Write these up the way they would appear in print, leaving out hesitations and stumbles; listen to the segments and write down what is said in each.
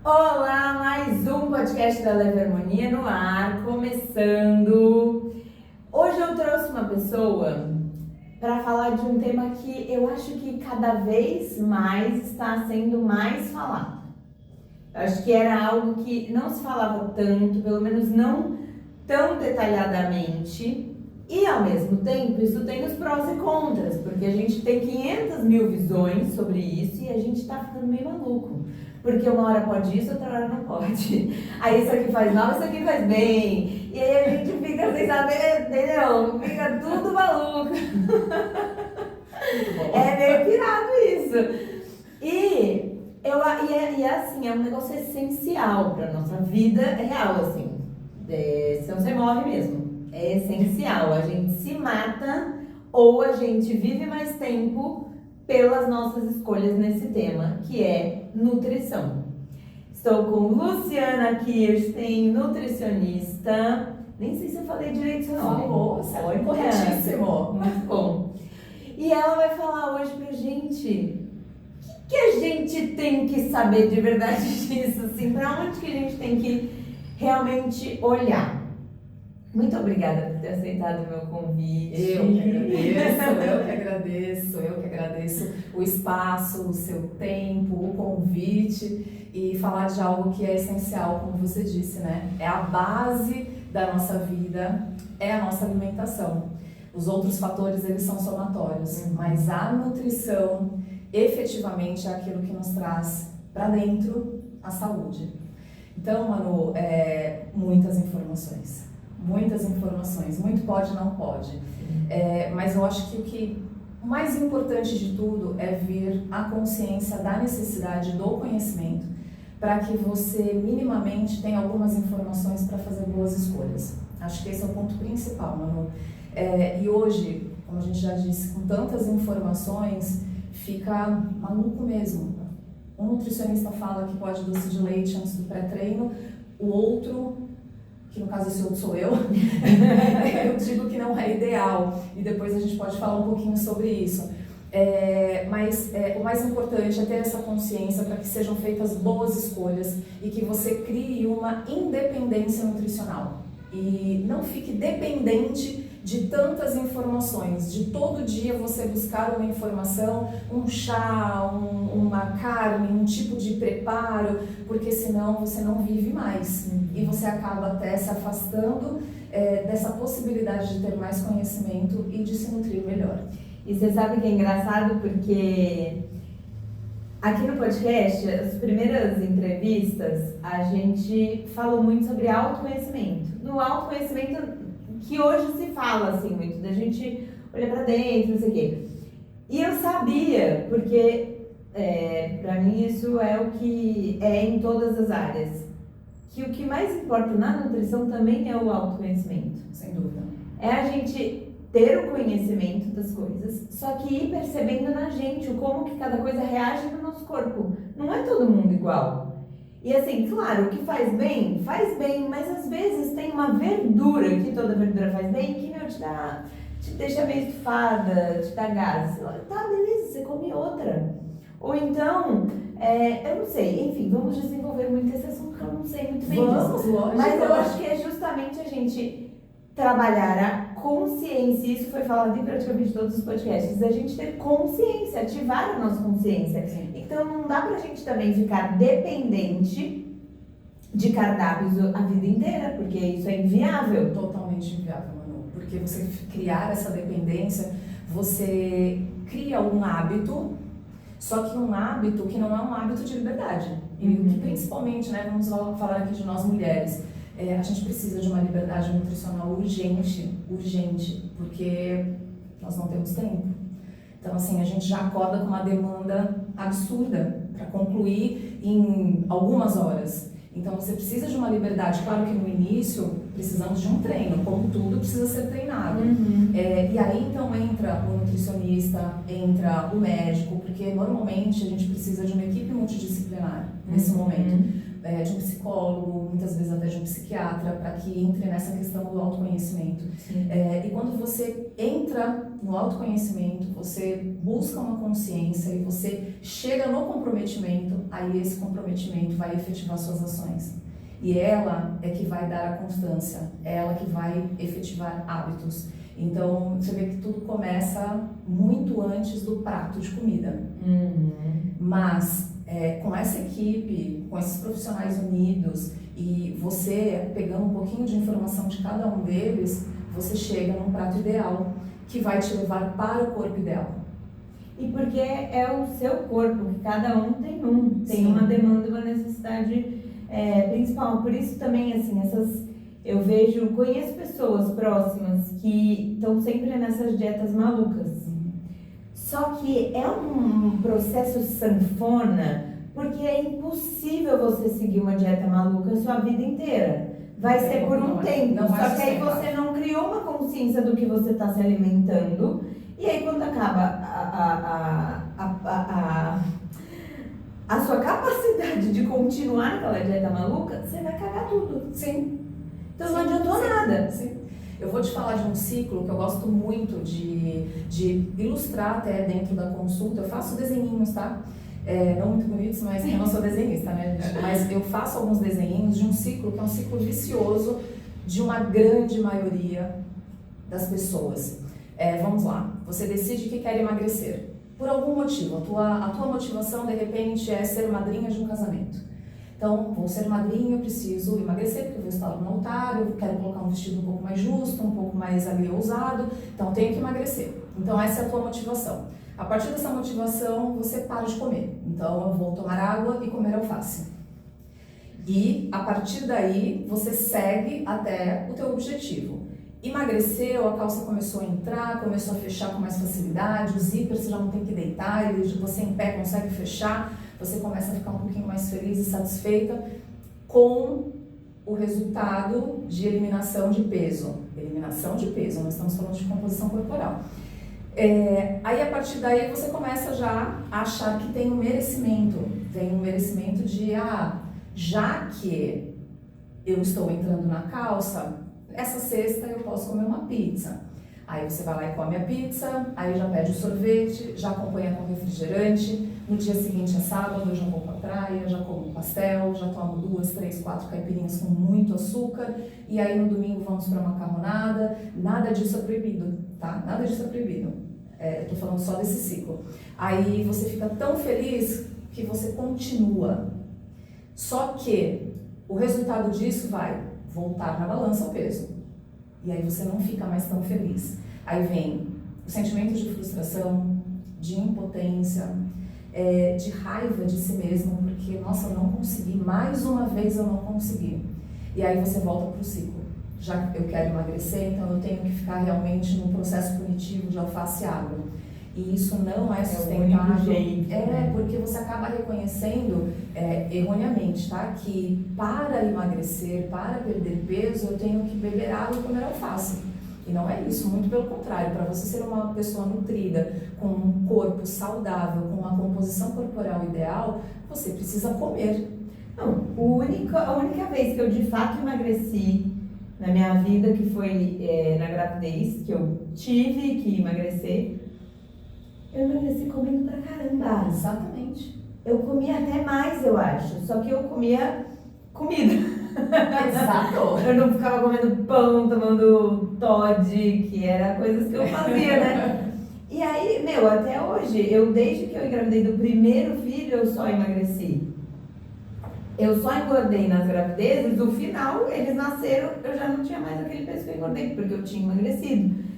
Olá, mais um podcast da Leve Harmonia no ar, começando. Hoje eu trouxe uma pessoa para falar de um tema que eu acho que cada vez mais está sendo mais falado. Eu acho que era algo que não se falava tanto, pelo menos não tão detalhadamente. E ao mesmo tempo, isso tem os prós e contras, porque a gente tem 500 mil visões sobre isso e a gente tá ficando meio maluco. Porque uma hora pode isso, outra hora não pode. Aí isso aqui faz mal, isso aqui faz bem. E aí a gente fica sem saber, entendeu? Fica tudo maluco. É meio pirado isso. E assim, é um negócio essencial pra nossa vida real, assim. Senão você morre mesmo. É essencial. A gente se mata ou a gente vive mais tempo pelas nossas escolhas nesse tema, que é nutrição. Estou com Luciana Kirsten, nutricionista. Nem sei se eu falei direito seu nome. Falou, corretíssimo. Muito bom. E ela vai falar hoje pra gente o que a gente tem que saber de verdade disso, assim, pra onde que a gente tem que realmente olhar. Muito obrigada por ter aceitado o meu convite. Eu que agradeço o espaço, o seu tempo, o convite e falar de algo que é essencial, como você disse, né? É a base da nossa vida, é a nossa alimentação. Os outros fatores, eles são somatórios, mas a nutrição, efetivamente, é aquilo que nos traz para dentro a saúde. Então, Manu, muitas informações, muito pode, não pode. Mas eu acho que o mais importante de tudo é vir a consciência da necessidade do conhecimento para que você minimamente tenha algumas informações para fazer boas escolhas. Acho que esse é o ponto principal, Manu. E hoje, como a gente já disse, com tantas informações, fica maluco mesmo. Um nutricionista fala que pode doce de leite antes do pré-treino, o outro, que no caso esse outro sou eu, eu digo que não é ideal, e depois a gente pode falar um pouquinho sobre isso. Mas o mais importante é ter essa consciência para que sejam feitas boas escolhas e que você crie uma independência nutricional. E não fique dependente de tantas informações, de todo dia você buscar uma informação, um chá, uma carne, um tipo de preparo, porque senão você não vive mais e você acaba até se afastando dessa possibilidade de ter mais conhecimento e de se nutrir melhor. E você sabe que é engraçado porque aqui no podcast, as primeiras entrevistas, a gente falou muito sobre autoconhecimento. No autoconhecimento que hoje se fala assim muito, da gente olhar pra dentro, não sei o quê. E eu sabia, porque pra mim isso é o que é em todas as áreas, que o que mais importa na nutrição também é o autoconhecimento. Sem dúvida. É a gente ter o conhecimento das coisas, só que ir percebendo na gente o como que cada coisa reage no nosso corpo. Não é todo mundo igual. E assim, claro, o que faz bem, mas às vezes tem uma verdura, que toda verdura faz bem, que te deixa meio estufada, te dá gás. Tá, beleza, você come outra. Ou então, eu não sei, enfim, vamos desenvolver muito esse assunto que eu não sei muito bem disso. Lógico. Mas eu acho que é justamente a gente trabalhar a consciência, isso foi falado em praticamente todos os podcasts, a gente ter consciência, ativar a nossa consciência. Então não dá pra gente também ficar dependente de cardápios a vida inteira, porque isso é inviável. Totalmente inviável, Manu, porque você criar essa dependência, você cria um hábito, só que um hábito que não é um hábito de liberdade. E o que principalmente, né, vamos falar aqui de nós mulheres, a gente precisa de uma liberdade nutricional urgente, porque nós não temos tempo. Então, assim, a gente já acorda com uma demanda absurda para concluir em algumas horas. Então, você precisa de uma liberdade. Claro que no início precisamos de um treino, como tudo precisa ser treinado. E aí, então, entra o nutricionista, entra o médico, porque normalmente a gente precisa de uma equipe multidisciplinar nesse momento. De um psicólogo, muitas vezes até de um psiquiatra, para que entre nessa questão do autoconhecimento. E quando você entra no autoconhecimento, você busca uma consciência e você chega no comprometimento, aí esse comprometimento vai efetivar suas ações. E ela é que vai dar a constância, é ela que vai efetivar hábitos. Então, você vê que tudo começa muito antes do prato de comida. Mas, com essa equipe, com esses profissionais unidos e você pegando um pouquinho de informação de cada um deles, você chega num prato ideal que vai te levar para o corpo ideal. E porque é o seu corpo, que cada um tem Sim. uma demanda, uma necessidade principal. Por isso também, assim, conheço pessoas próximas que estão sempre nessas dietas malucas. Só que é um processo sanfona, porque é impossível você seguir uma dieta maluca a sua vida inteira. Vai ser por um tempo, só que aí você não criou uma consciência do que você está se alimentando, e aí quando acaba a sua capacidade de continuar naquela dieta maluca, você vai cagar tudo. Sim. Então não adiantou nada. Sim. Eu vou te falar de um ciclo que eu gosto muito de ilustrar até dentro da consulta. Eu faço desenhinhos, tá? Não muito bonitos, mas eu não sou desenhista, né? Mas eu faço alguns desenhinhos de um ciclo que é um ciclo vicioso de uma grande maioria das pessoas. Vamos lá, você decide que quer emagrecer. Por algum motivo, a tua motivação de repente é ser madrinha de um casamento. Então, vou ser madrinha, eu preciso emagrecer porque eu vou estar no altar, eu quero colocar um vestido um pouco mais justo, um pouco mais ali ousado, então eu tenho que emagrecer. Então essa é a tua motivação. A partir dessa motivação, você para de comer. Então eu vou tomar água e comer alface. E a partir daí, você segue até o teu objetivo. Emagreceu, a calça começou a entrar, começou a fechar com mais facilidade, o zíper você já não tem que deitar, você em pé consegue fechar, você começa a ficar um pouquinho mais feliz e satisfeita com o resultado de eliminação de peso. Eliminação de peso, nós estamos falando de composição corporal. Aí a partir daí você começa já a achar que tem um merecimento. Tem um merecimento de, já que eu estou entrando na calça, essa sexta eu posso comer uma pizza. Aí você vai lá e come a pizza, aí já pede o sorvete, já acompanha com refrigerante. No dia seguinte é sábado, eu já vou pra praia, já como um pastel, já tomo 2, 3, 4 caipirinhas com muito açúcar. E aí no domingo vamos pra macarronada. Nada disso é proibido, tá? Nada disso é proibido. Eu tô falando só desse ciclo. Aí você fica tão feliz que você continua. Só que o resultado disso vai voltar na balança o peso. E aí você não fica mais tão feliz. Aí vem o sentimento de frustração, de impotência, de raiva de si mesmo, porque, nossa, eu não consegui, mais uma vez eu não consegui. E aí você volta para o ciclo. Já eu quero emagrecer, então eu tenho que ficar realmente num processo punitivo de alface e água. E isso não é sustentável. É o único jeito, né? Porque você acaba reconhecendo erroneamente, tá? Que para emagrecer, para perder peso, eu tenho que beber água e comer alface. E não é isso, muito pelo contrário. Para você ser uma pessoa nutrida, com um corpo saudável, com uma composição corporal ideal, você precisa comer. Não, a única vez que eu de fato emagreci na minha vida, que foi na gravidez, que eu tive que emagrecer, eu emagreci comendo pra caramba. Exatamente. Eu comia até mais, eu acho, só que eu comia comida. Exato. Eu não ficava comendo pão, tomando Toddy, que era coisas que eu fazia, né? E aí, até hoje, desde que eu engravidei do primeiro filho, eu só emagreci. Eu só engordei nas gravidezes, no final, eles nasceram, eu já não tinha mais aquele peso que eu engordei, porque eu tinha emagrecido.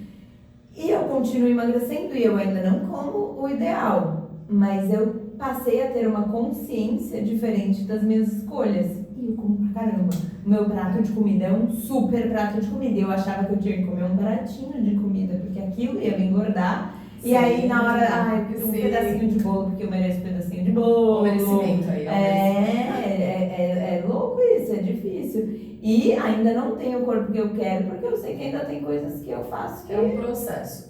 E eu continuo emagrecendo e eu ainda não como o ideal, mas eu passei a ter uma consciência diferente das minhas escolhas. E eu como pra caramba. O meu prato de comida é um super prato de comida. Eu achava que eu tinha que comer um pratinho de comida, porque aquilo ia me engordar. Sim. E aí na hora, um pedacinho de bolo, porque eu mereço um pedacinho de bolo. O merecimento aí. É louco isso, é difícil. E ainda não tenho o corpo que eu quero, porque eu sei que ainda tem coisas que eu faço que... É um processo.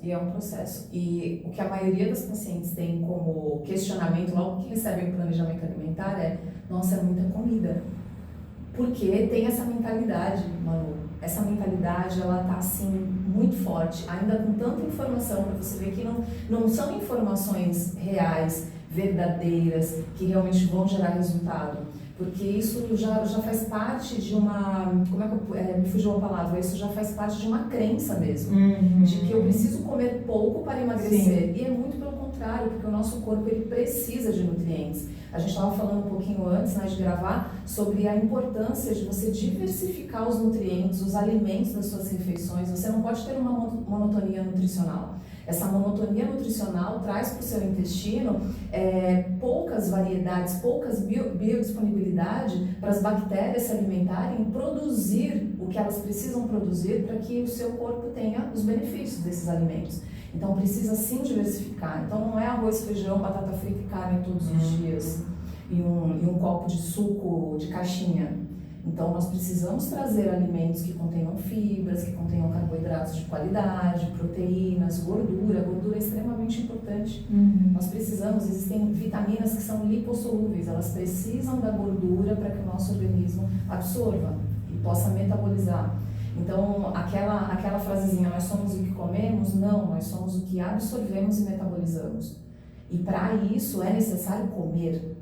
E o que a maioria das pacientes tem como questionamento logo que recebem o planejamento alimentar é: nossa, é muita comida. Porque tem essa mentalidade, Manu. Essa mentalidade, ela tá assim, muito forte, ainda com tanta informação, para você ver que não são informações reais, verdadeiras, que realmente vão gerar resultado. Porque isso já faz parte de uma... Como é que me fugiu a palavra? Isso já faz parte de uma crença mesmo. De que eu preciso comer pouco para emagrecer. Sim. E é muito pelo contrário, porque o nosso corpo ele precisa de nutrientes. A gente estava falando um pouquinho antes, né, de gravar, sobre a importância de você diversificar os nutrientes, os alimentos das suas refeições. Você não pode ter uma monotonia nutricional. Essa monotonia nutricional traz para o seu intestino poucas variedades, poucas biodisponibilidade para as bactérias se alimentarem e produzir o que elas precisam produzir para que o seu corpo tenha os benefícios desses alimentos. Então precisa sim diversificar. Então não é arroz, feijão, batata frita e carne todos os dias e um copo de suco de caixinha. Então nós precisamos trazer alimentos que contenham fibras, que contenham carboidratos de qualidade, proteínas, gordura. A gordura é extremamente importante. Nós precisamos, existem vitaminas que são lipossolúveis, elas precisam da gordura para que o nosso organismo absorva e possa metabolizar. Então aquela frasezinha, nós somos o que comemos? Não, nós somos o que absorvemos e metabolizamos. E para isso é necessário comer.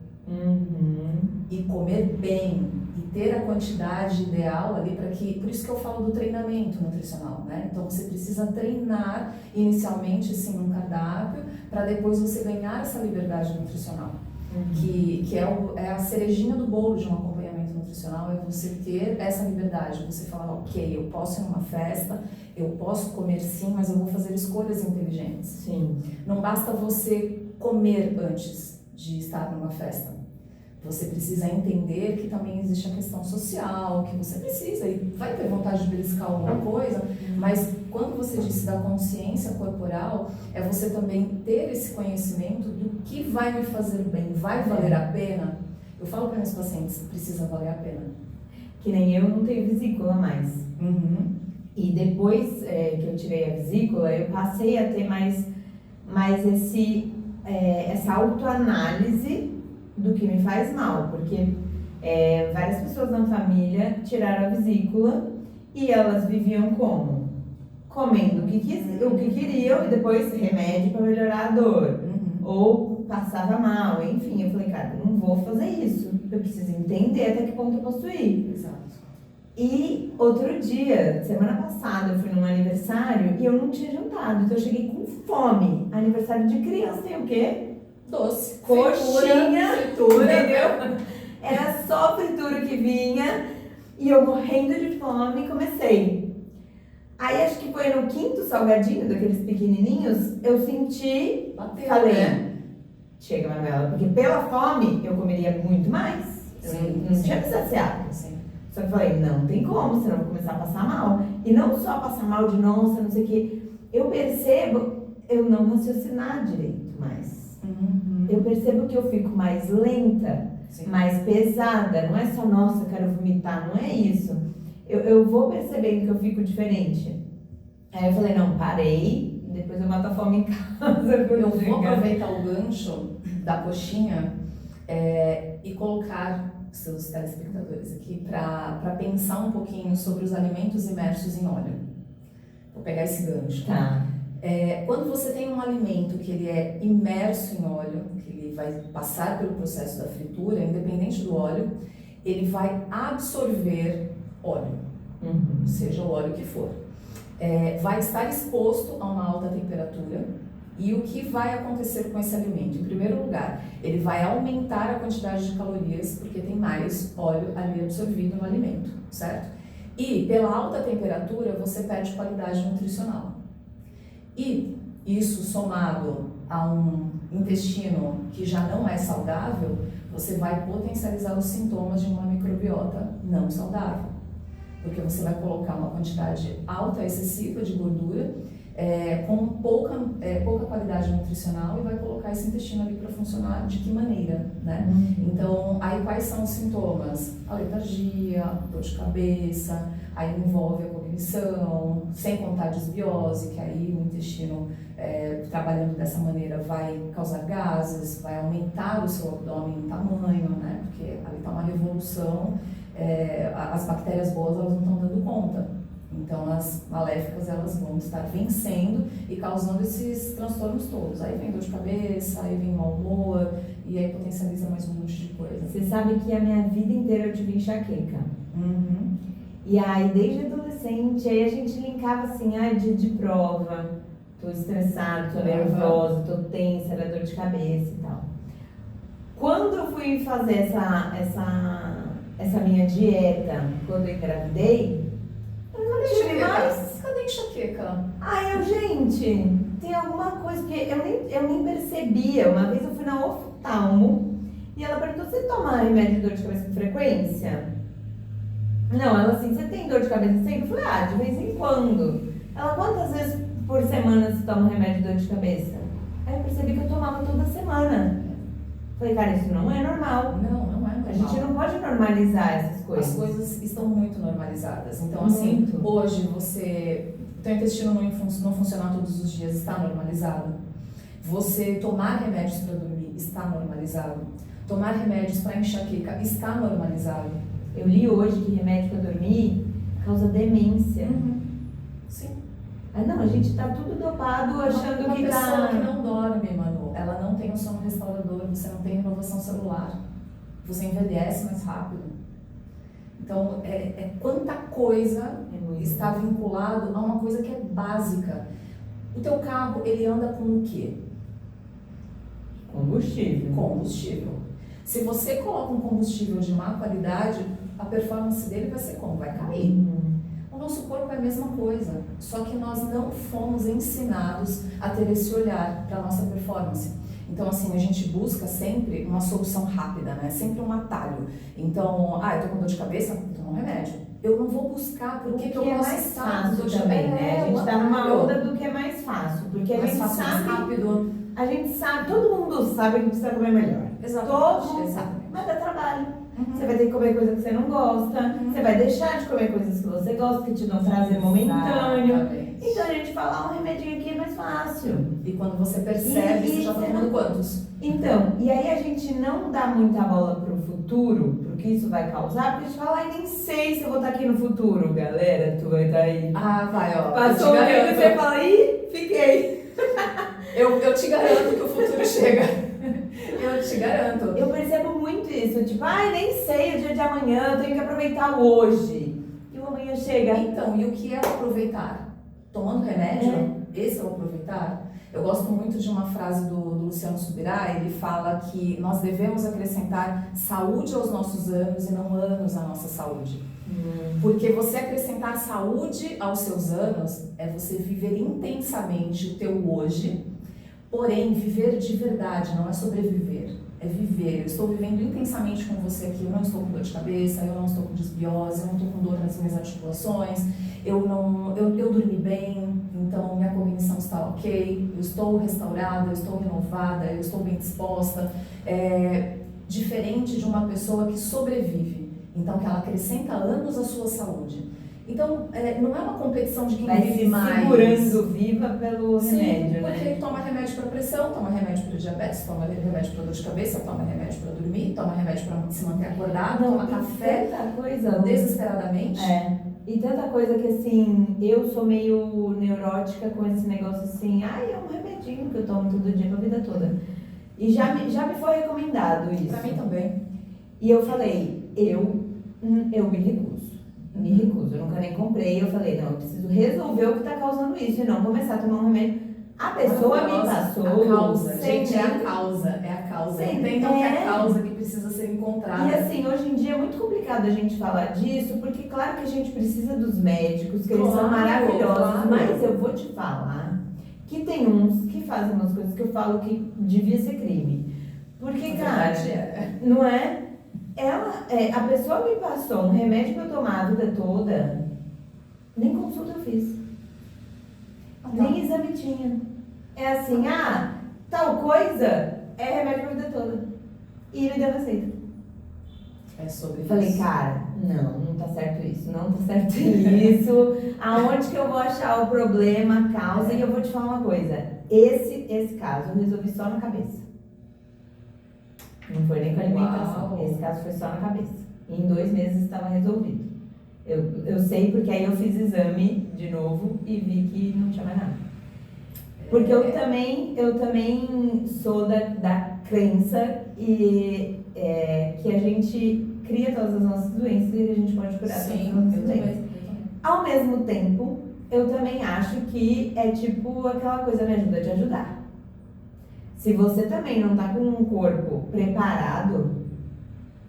E comer bem, e ter a quantidade ideal ali para que... Por isso que eu falo do treinamento nutricional, né? Então você precisa treinar inicialmente sim um cardápio para depois você ganhar essa liberdade nutricional. Que é a cerejinha do bolo de um acompanhamento nutricional, é você ter essa liberdade, você falar, ok, eu posso ir numa festa, eu posso comer sim, mas eu vou fazer escolhas inteligentes. Sim. Não basta você comer antes de estar numa festa. Você precisa entender que também existe a questão social, que você precisa e vai ter vontade de beliscar alguma coisa, mas quando você disse da consciência corporal, é você também ter esse conhecimento do que vai me fazer bem, vai valer a pena. Eu falo para meus pacientes, precisa valer a pena. Que nem eu não tenho vesícula mais. E depois que eu tirei a vesícula, eu passei a ter mais essa autoanálise do que me faz mal, porque várias pessoas na família tiraram a vesícula e elas viviam como? Comendo o que queriam e depois remédio para melhorar a dor, ou passava mal, enfim. Eu falei, cara, eu não vou fazer isso, eu preciso entender até que ponto eu posso ir. Exato. E outro dia, semana passada, eu fui num aniversário e eu não tinha jantado, então eu cheguei com fome. Aniversário de criança tem o quê? Doce, coxinha, fritura, entendeu? Era só fritura que vinha e eu morrendo de fome comecei. Aí acho que foi no quinto salgadinho, daqueles pequenininhos, eu senti, falei, né? Chega, Manuela, porque pela fome eu comeria muito mais. Não tinha me saciado. Só que falei, não tem como, senão eu vou começar a passar mal. E não só passar mal de nossa, não sei o que. Eu percebo eu não raciocinar direito mais. Eu percebo que eu fico mais lenta, mais pesada. Não é só, nossa, quero vomitar, não é isso. Eu vou percebendo que eu fico diferente. Aí eu falei, não, parei, depois eu mato a fome em casa. Eu vou aproveitar o gancho da coxinha e colocar os seus telespectadores aqui para pensar um pouquinho sobre os alimentos imersos em óleo. Vou pegar esse gancho. Tá. Quando você tem um alimento que ele é imerso em óleo, que ele vai passar pelo processo da fritura, independente do óleo, ele vai absorver óleo, seja o óleo que for. Vai estar exposto a uma alta temperatura e o que vai acontecer com esse alimento? Em primeiro lugar, ele vai aumentar a quantidade de calorias porque tem mais óleo ali absorvido no alimento, certo? E pela alta temperatura você perde qualidade nutricional. E isso somado a um intestino que já não é saudável, você vai potencializar os sintomas de uma microbiota não saudável. Porque você vai colocar uma quantidade alta, excessiva de gordura, com pouca qualidade nutricional e vai colocar esse intestino ali para funcionar de que maneira, né? Então, aí quais são os sintomas? A letargia, dor de cabeça, aí envolve a cognição, sem contar desbiose, que aí o intestino trabalhando dessa maneira vai causar gases, vai aumentar o seu abdômen em tamanho, né? Porque ali está uma revolução, as bactérias boas elas não estão dando conta. Então as maléficas elas vão estar vencendo e causando esses transtornos todos. Aí vem dor de cabeça, aí vem mau humor e aí potencializa mais um monte de coisa. Você sabe que a minha vida inteira eu tive enxaqueca. Uhum. E aí desde adolescente, aí a gente linkava assim, dia de prova, tô estressado, tô nervosa, tô tensa, era dor de cabeça e tal. Quando eu fui fazer essa minha dieta, quando eu engravidei, Cadê enxaqueca? Gente, tem alguma coisa que eu nem percebia. Uma vez eu fui na oftalmo e ela perguntou: você toma remédio de dor de cabeça com frequência? Não, ela assim, você tem dor de cabeça sempre? Eu falei, de vez em quando. Ela, quantas vezes por semana você toma remédio de dor de cabeça? Aí eu percebi que eu tomava toda semana. Falei, cara, isso não é normal. Não é normal. A gente não pode normalizar essas coisas. As coisas estão muito normalizadas. Então, assim, hoje teu intestino não funcionar todos os dias está normalizado. Você tomar remédios para dormir está normalizado. Tomar remédios para enxaqueca está normalizado. Eu li hoje que remédio para dormir causa demência. Sim. Não, a gente tá tudo dopado achando uma que pessoa que não dorme, Manu, ela não tem um sono restaurador, você não tem renovação celular, você envelhece mais rápido. Então, quanta coisa está vinculado a uma coisa que é básica. O teu carro, ele anda com o quê? Combustível. Se você coloca um combustível de má qualidade, a performance dele vai ser como? Vai cair. O nosso corpo é a mesma coisa, só que nós não fomos ensinados a ter esse olhar para a nossa performance. Então, assim, a gente busca sempre uma solução rápida, né? Sempre um atalho. Então, eu tô com dor de cabeça, vou tomar um remédio. Eu não vou buscar porque que eu é posso mais estar fácil também, né? A gente tá numa onda do que é mais fácil, porque a gente sabe, mais rápido. A gente sabe, todo mundo sabe que precisa comer melhor. Exatamente. Todo mundo sabe, mas dá trabalho. Você vai ter que comer coisa que você não gosta, você vai deixar de comer coisas que você gosta, que te dão prazer momentâneo. Então a gente fala, um remedinho aqui é mais fácil. E quando você percebe, você já tá tomando quantos? Então, e aí a gente não dá muita bola pro futuro, pro que isso vai causar, porque a gente fala, nem sei se eu vou estar aqui no futuro, galera, tu vai estar aí. Vai, ó. Passou um tempo e você fala, fiquei. Eu te garanto que o futuro chega. Eu te garanto. Eu percebo muito isso, tipo, nem sei o dia de amanhã, eu tenho que aproveitar o hoje. E o amanhã chega. Então, e o que é o aproveitar? Tomando remédio? Esse é o aproveitar? Eu gosto muito de uma frase do Luciano Subirá, ele fala que nós devemos acrescentar saúde aos nossos anos e não anos à nossa saúde. Porque você acrescentar saúde aos seus anos é você viver intensamente o teu hoje, porém viver de verdade, não é sobreviver, é viver. Eu estou vivendo intensamente com você aqui, eu não estou com dor de cabeça, eu não estou com desbiose, eu não estou com dor nas minhas articulações, eu dormi bem, então minha cognição está ok, eu estou restaurada, eu estou renovada, eu estou bem disposta. Diferente de uma pessoa que sobrevive, então que ela acrescenta anos à sua saúde. Então, não é uma competição de quem vive mais. Segurando viva pelo remédio, porque né? toma remédio para pressão, toma remédio para diabetes, toma remédio para dor de cabeça, toma remédio para dormir, toma remédio para se manter acordado, toma café tanta coisa desesperadamente. E tanta coisa que, assim, eu sou meio neurótica com esse negócio assim, é um remedinho que eu tomo todo dia, pra vida toda. E já me foi recomendado isso. Pra mim também. E eu falei, eu me recuso. Eu nunca nem comprei. Eu falei, não, eu preciso resolver o que tá causando isso e não começar a tomar um remédio. A pessoa me passou. A causa, gente, é a causa. Entendam que é a causa que precisa ser encontrada. E assim, hoje em dia é muito complicado a gente falar disso, porque claro que a gente precisa dos médicos, que eles são maravilhosos, mas eu vou te falar que tem uns que fazem umas coisas que eu falo que devia ser crime. Porque, cara, não é? A pessoa me passou um remédio pra eu tomar a vida toda, nem consulta eu fiz. Nem exame tinha. É assim, tal coisa é remédio pra vida toda. E me deu receita. É sobre Falei, isso. cara, não tá certo isso, não tá certo isso. Aonde que eu vou achar o problema, a causa? E eu vou te falar uma coisa. Esse caso eu resolvi só na cabeça. Não foi nem com alimentação. Uau. Esse caso foi só na cabeça. E em 2 meses estava resolvido. Eu sei porque aí eu fiz exame de novo e vi que não tinha mais nada. Porque eu também sou da crença que a gente cria todas as nossas doenças e a gente pode curar todas as nossas doenças. Ao mesmo tempo, eu também acho que é tipo aquela coisa, me ajuda a te ajudar. Se você também não tá com um corpo preparado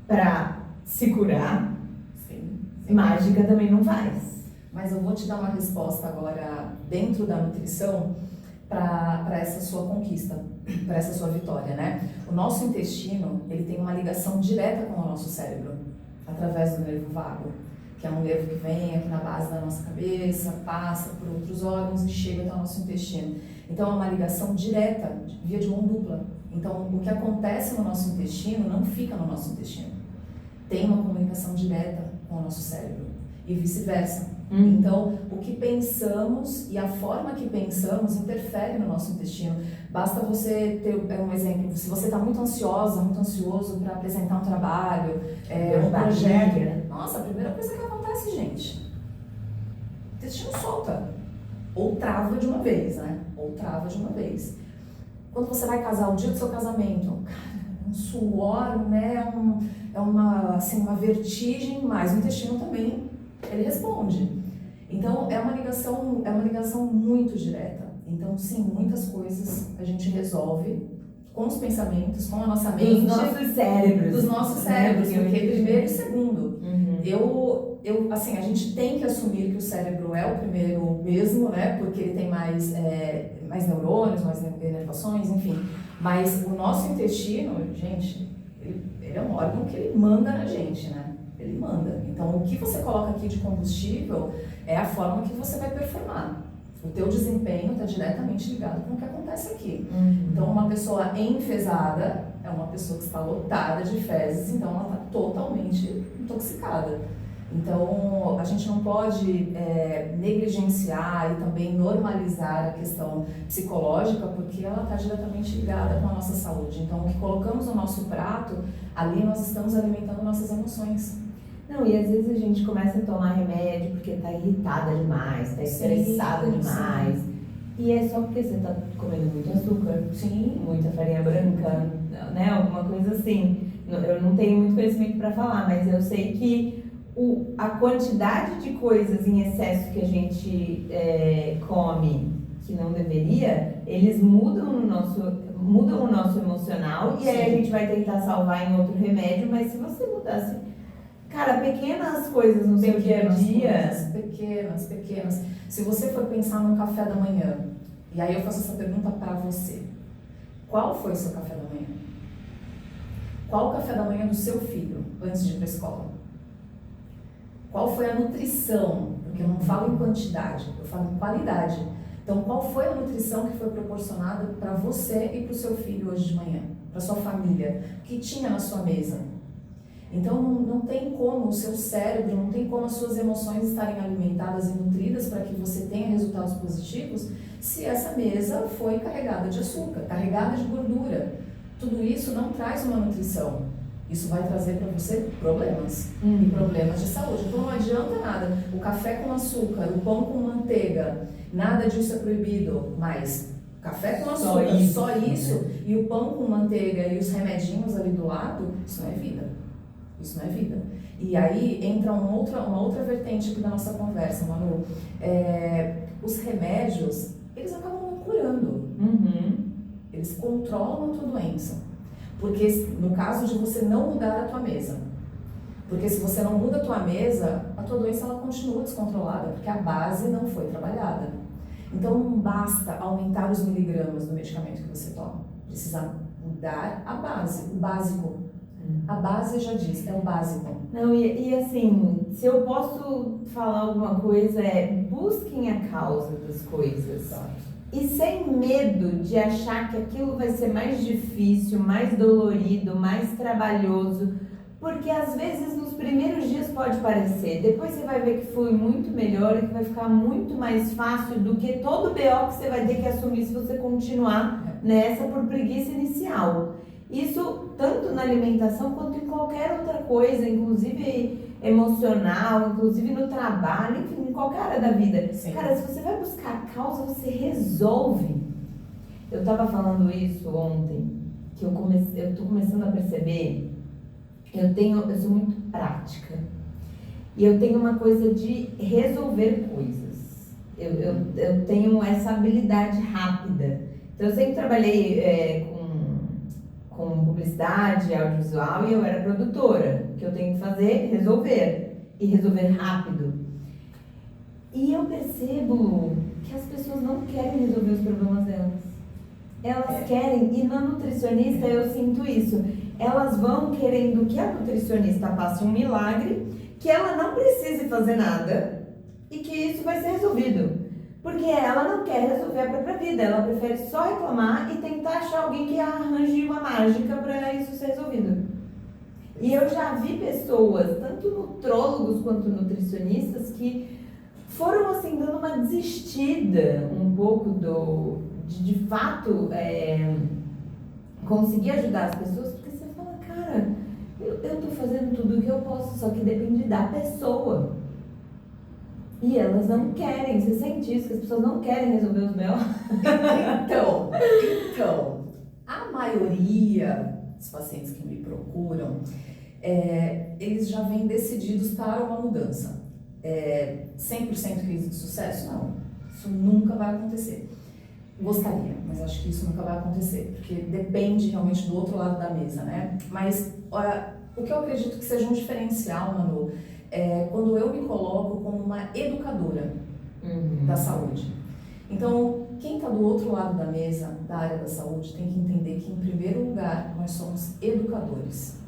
pra se curar, mágica também não faz. Mas eu vou te dar uma resposta agora dentro da nutrição para essa sua conquista, para essa sua vitória, né? O nosso intestino, ele tem uma ligação direta com o nosso cérebro, através do nervo vago, que é um nervo que vem aqui na base da nossa cabeça, passa por outros órgãos e chega até o nosso intestino. Então é uma ligação direta, via de mão dupla. Então o que acontece no nosso intestino não fica no nosso intestino. Tem uma comunicação direta com o nosso cérebro e vice-versa. Então, o que pensamos e a forma que pensamos interfere no nosso intestino. Basta você ter um exemplo, se você está muito ansiosa, muito ansioso para apresentar um trabalho, um projeto. Nossa, a primeira coisa que acontece, gente, o intestino solta. Ou trava de uma vez, né? Ou trava de uma vez. Quando você vai casar, o dia do seu casamento, cara, um suor, né? É uma vertigem, mas o intestino também, ele responde. Então, é uma ligação muito direta. Então, sim, muitas coisas a gente resolve com os pensamentos, com a nossa mente. Dos nossos cérebros. Dos nossos cérebros, porque primeiro e segundo. Assim, a gente tem que assumir que o cérebro é o primeiro mesmo, né? Porque ele tem mais neurônios, mais inervações, enfim. Mas o nosso intestino, gente, ele é um órgão que ele manda na gente, né? Ele manda. Então, o que você coloca aqui de combustível é a forma que você vai performar. O teu desempenho está diretamente ligado com o que acontece aqui. Então, uma pessoa enfesada é uma pessoa que está lotada de fezes, então ela está totalmente intoxicada. Então, a gente não pode negligenciar e também normalizar a questão psicológica, porque ela está diretamente ligada com a nossa saúde. Então, o que colocamos no nosso prato, ali nós estamos alimentando nossas emoções. Não, e às vezes a gente começa a tomar remédio porque tá irritada demais, tá estressada demais. E é só porque você tá comendo muito açúcar, muita farinha branca, né? Alguma coisa assim. Eu não tenho muito conhecimento para falar, mas eu sei que a quantidade de coisas em excesso que a gente come que não deveria, eles mudam o nosso emocional e aí a gente vai tentar salvar em outro remédio, mas se você mudasse, cara, pequenas coisas no seu dia a dia. Pequenas. Se você for pensar num café da manhã, e aí eu faço essa pergunta para você, qual foi o seu café da manhã? Qual o café da manhã do seu filho antes de ir para a escola? Qual foi a nutrição? Porque eu não falo em quantidade, eu falo em qualidade. Então, qual foi a nutrição que foi proporcionada para você e para o seu filho hoje de manhã? Para sua família? O que tinha na sua mesa? Então, não tem como o seu cérebro, não tem como as suas emoções estarem alimentadas e nutridas para que você tenha resultados positivos se essa mesa foi carregada de açúcar, carregada de gordura. Tudo isso não traz uma nutrição. Isso vai trazer para você problemas e problemas de saúde. Então não adianta nada. O café com açúcar, o pão com manteiga, nada disso é proibido, mas café com açúcar, só isso, e o pão com manteiga e os remedinhos ali do lado, isso não é vida. Isso não é vida. E aí entra uma outra vertente aqui da nossa conversa, Manu. Os remédios, eles acabam não curando. Eles controlam a tua doença. Porque no caso de você não mudar a tua mesa. Porque se você não muda a tua mesa, a tua doença ela continua descontrolada, porque a base não foi trabalhada. Então não basta aumentar os miligramas do medicamento que você toma. Precisa mudar a base, o básico. A base já diz, é o básico. Não, e assim, se eu posso falar alguma coisa, busquem a causa das coisas. E sem medo de achar que aquilo vai ser mais difícil, mais dolorido, mais trabalhoso. Porque às vezes nos primeiros dias pode parecer, depois você vai ver que foi muito melhor e que vai ficar muito mais fácil do que todo o BO que você vai ter que assumir se você continuar nessa por preguiça inicial. Isso tanto na alimentação quanto em qualquer outra coisa, inclusive emocional, inclusive no trabalho, enfim, em qualquer área da vida. Sim. Cara, se você vai buscar a causa, você resolve. Eu tava falando isso ontem, que eu tô começando a perceber, eu sou muito prática. E eu tenho uma coisa de resolver coisas. Eu tenho essa habilidade rápida. Então eu sempre trabalhei com publicidade, audiovisual, e eu era produtora. O que eu tenho que fazer? Resolver. E resolver rápido. E eu percebo que as pessoas não querem resolver os problemas delas. Elas querem, e na nutricionista eu sinto isso. Elas vão querendo que a nutricionista passe um milagre, que ela não precise fazer nada e que isso vai ser resolvido. Porque ela não quer resolver a própria vida, ela prefere só reclamar e tentar achar alguém que arranje uma mágica para isso ser resolvido. E eu já vi pessoas, tanto nutrólogos quanto nutricionistas, que foram assim dando uma desistida um pouco de fato conseguir ajudar as pessoas, porque você fala, cara, eu tô fazendo tudo o que eu posso, só que depende da pessoa. E elas não querem, você sente isso, que as pessoas não querem resolver os meus. Então, a maioria dos pacientes que me procuram, eles já vêm decididos para uma mudança. 100% crise de sucesso? Não, isso nunca vai acontecer. Gostaria, mas acho que isso nunca vai acontecer, porque depende realmente do outro lado da mesa, né? Mas o que eu acredito que seja um diferencial, Manu, é quando eu me coloco como uma educadora da saúde. Então, quem está do outro lado da mesa, da área da saúde, tem que entender que, em primeiro lugar, nós somos educadores.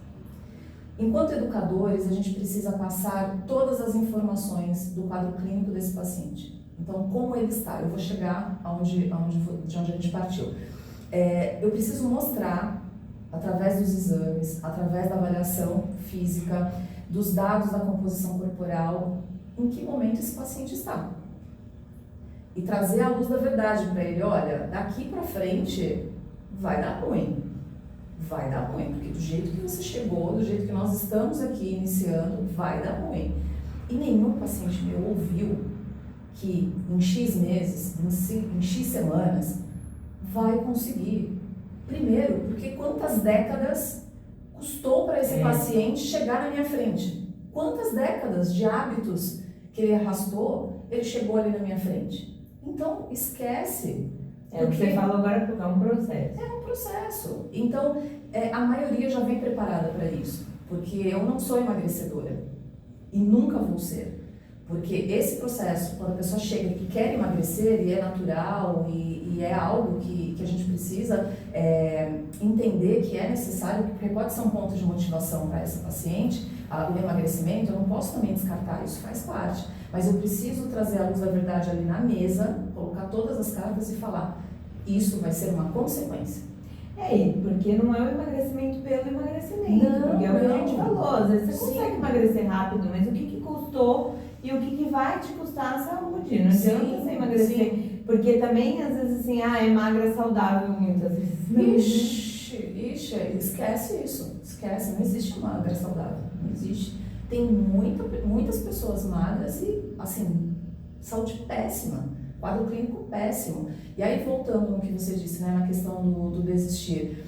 Enquanto educadores, a gente precisa passar todas as informações do quadro clínico desse paciente. Então, como ele está? Eu vou chegar de onde a gente partiu. Eu preciso mostrar, através dos exames, através da avaliação física, dos dados da composição corporal, em que momento esse paciente está. E trazer a luz da verdade para ele. Olha, daqui para frente vai dar ruim. Vai dar ruim, porque do jeito que você chegou, do jeito que nós estamos aqui iniciando, vai dar ruim. E nenhum paciente meu ouviu que em X meses, em X semanas, vai conseguir. Primeiro, porque quantas décadas custou para esse paciente chegar na minha frente? Quantas décadas de hábitos que ele arrastou, ele chegou ali na minha frente? Então, esquece. O que você falou agora, porque é um processo. É um processo. Então, a maioria já vem preparada para isso. Porque eu não sou emagrecedora. E nunca vou ser. Porque esse processo, quando a pessoa chega e quer emagrecer, e é natural, e é algo que a gente precisa entender que é necessário, porque pode ser um ponto de motivação para essa paciente, o emagrecimento, eu não posso também descartar, isso faz parte. Mas eu preciso trazer a luz da verdade ali na mesa, colocar todas as cartas e falar, isso vai ser uma consequência. Porque não é o emagrecimento pelo emagrecimento, não, porque é o que a gente falou, às vezes você Sim. consegue emagrecer rápido, mas o que custou e o que vai te custar a saúde, não adianta você emagrecer, Sim. porque também às vezes assim, é magra saudável muitas vezes. Ixi, esquece isso, esquece, não existe magra saudável, não existe. Tem muitas pessoas magras e, assim, saúde péssima, quadro clínico péssimo. E aí, voltando no que você disse, né, na questão do desistir,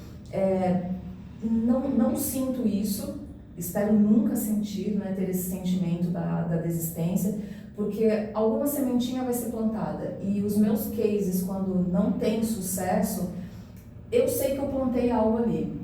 não sinto isso, espero nunca sentir, né, ter esse sentimento da desistência, porque alguma sementinha vai ser plantada. E os meus cases, quando não tem sucesso, eu sei que eu plantei algo ali.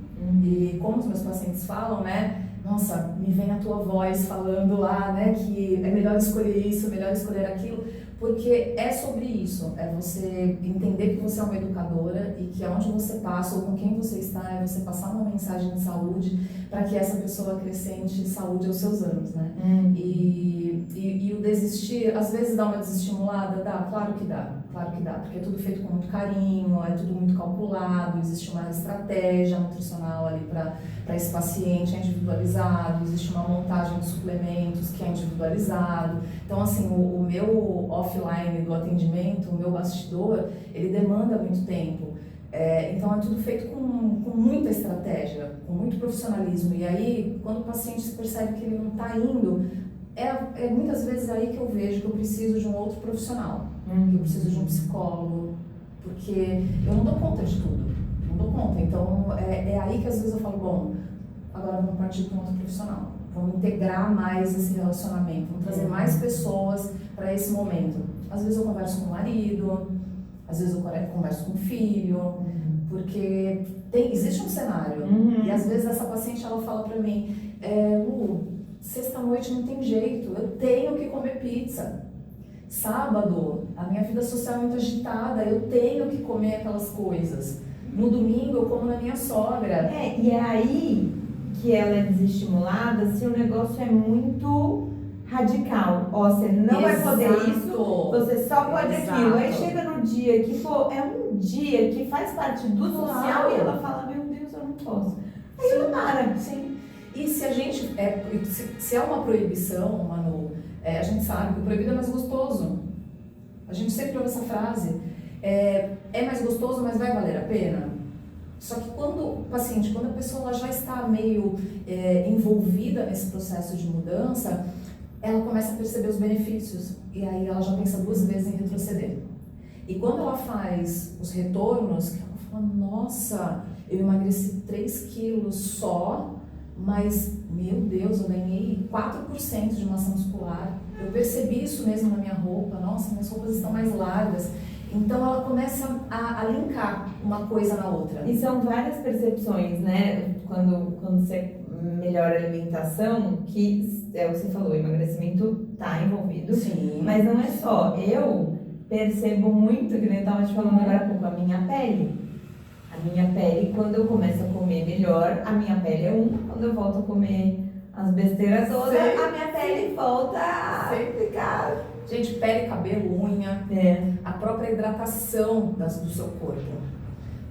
E como os meus pacientes falam, né, nossa, me vem a tua voz falando lá, né, que é melhor escolher isso, é melhor escolher aquilo, porque é sobre isso, é você entender que você é uma educadora e que aonde você passa ou com quem você está, é você passar uma mensagem de saúde para que essa pessoa acrescente saúde aos seus anos, né? E o desistir, às vezes dá uma desestimulada? Dá, claro que dá, claro que dá, porque é tudo feito com muito carinho, é tudo muito calculado, existe uma estratégia nutricional ali para esse paciente, é individualizado, existe uma montagem de suplementos que é individualizado. Então, assim, o meu offline do atendimento, o meu bastidor, ele demanda muito tempo. Então, é tudo feito com muita estratégia, com muito profissionalismo. E aí, quando o paciente se percebe que ele não está indo, é muitas vezes aí que eu vejo que eu preciso de um outro profissional, que eu preciso de um psicólogo, porque eu não dou conta de tudo, não dou conta. Então, é aí que às vezes eu falo, bom, agora vamos partir para um outro profissional, vamos integrar mais esse relacionamento, vamos trazer mais pessoas para esse momento. Às vezes eu converso com o marido, às vezes eu converso com o filho, porque existe um cenário. E às vezes essa paciente ela fala para mim, Lu, sexta-noite não tem jeito, eu tenho que comer pizza. Sábado, a minha vida social é muito agitada, eu tenho que comer aquelas coisas. No domingo eu como na minha sogra. E é aí que ela é desestimulada se o negócio é muito radical. Ó, você não vai poder isso, você só pode aquilo. Aí chega no dia que, é um dia que faz parte do social e ela fala, meu Deus, eu não posso. Aí ela para. Sim. E se a gente, se é uma proibição, Manu, a gente sabe que o proibido é mais gostoso. A gente sempre ouve essa frase. É mais gostoso, mas vai valer a pena? Só que quando a pessoa ela já está meio envolvida nesse processo de mudança, ela começa a perceber os benefícios. E aí ela já pensa 2 vezes em retroceder. E quando ela faz os retornos, ela fala, nossa, eu emagreci 3 quilos só, mas, meu Deus, eu ganhei 4% de massa muscular. Eu percebi isso mesmo na minha roupa. Nossa, minhas roupas estão mais largas. Então, ela começa a linkar uma coisa na outra. E são várias percepções, né? Quando você melhora a alimentação, que é o que você falou, o emagrecimento está envolvido. Sim. Mas não é só. Eu percebo muito, que eu estava te falando agora há pouco, a minha pele. A minha pele, quando eu começo a comer melhor, a minha pele é quando eu volto a comer as besteiras todas, a minha pele volta a ficar... Gente, pele, cabelo, unha, a própria hidratação do seu corpo.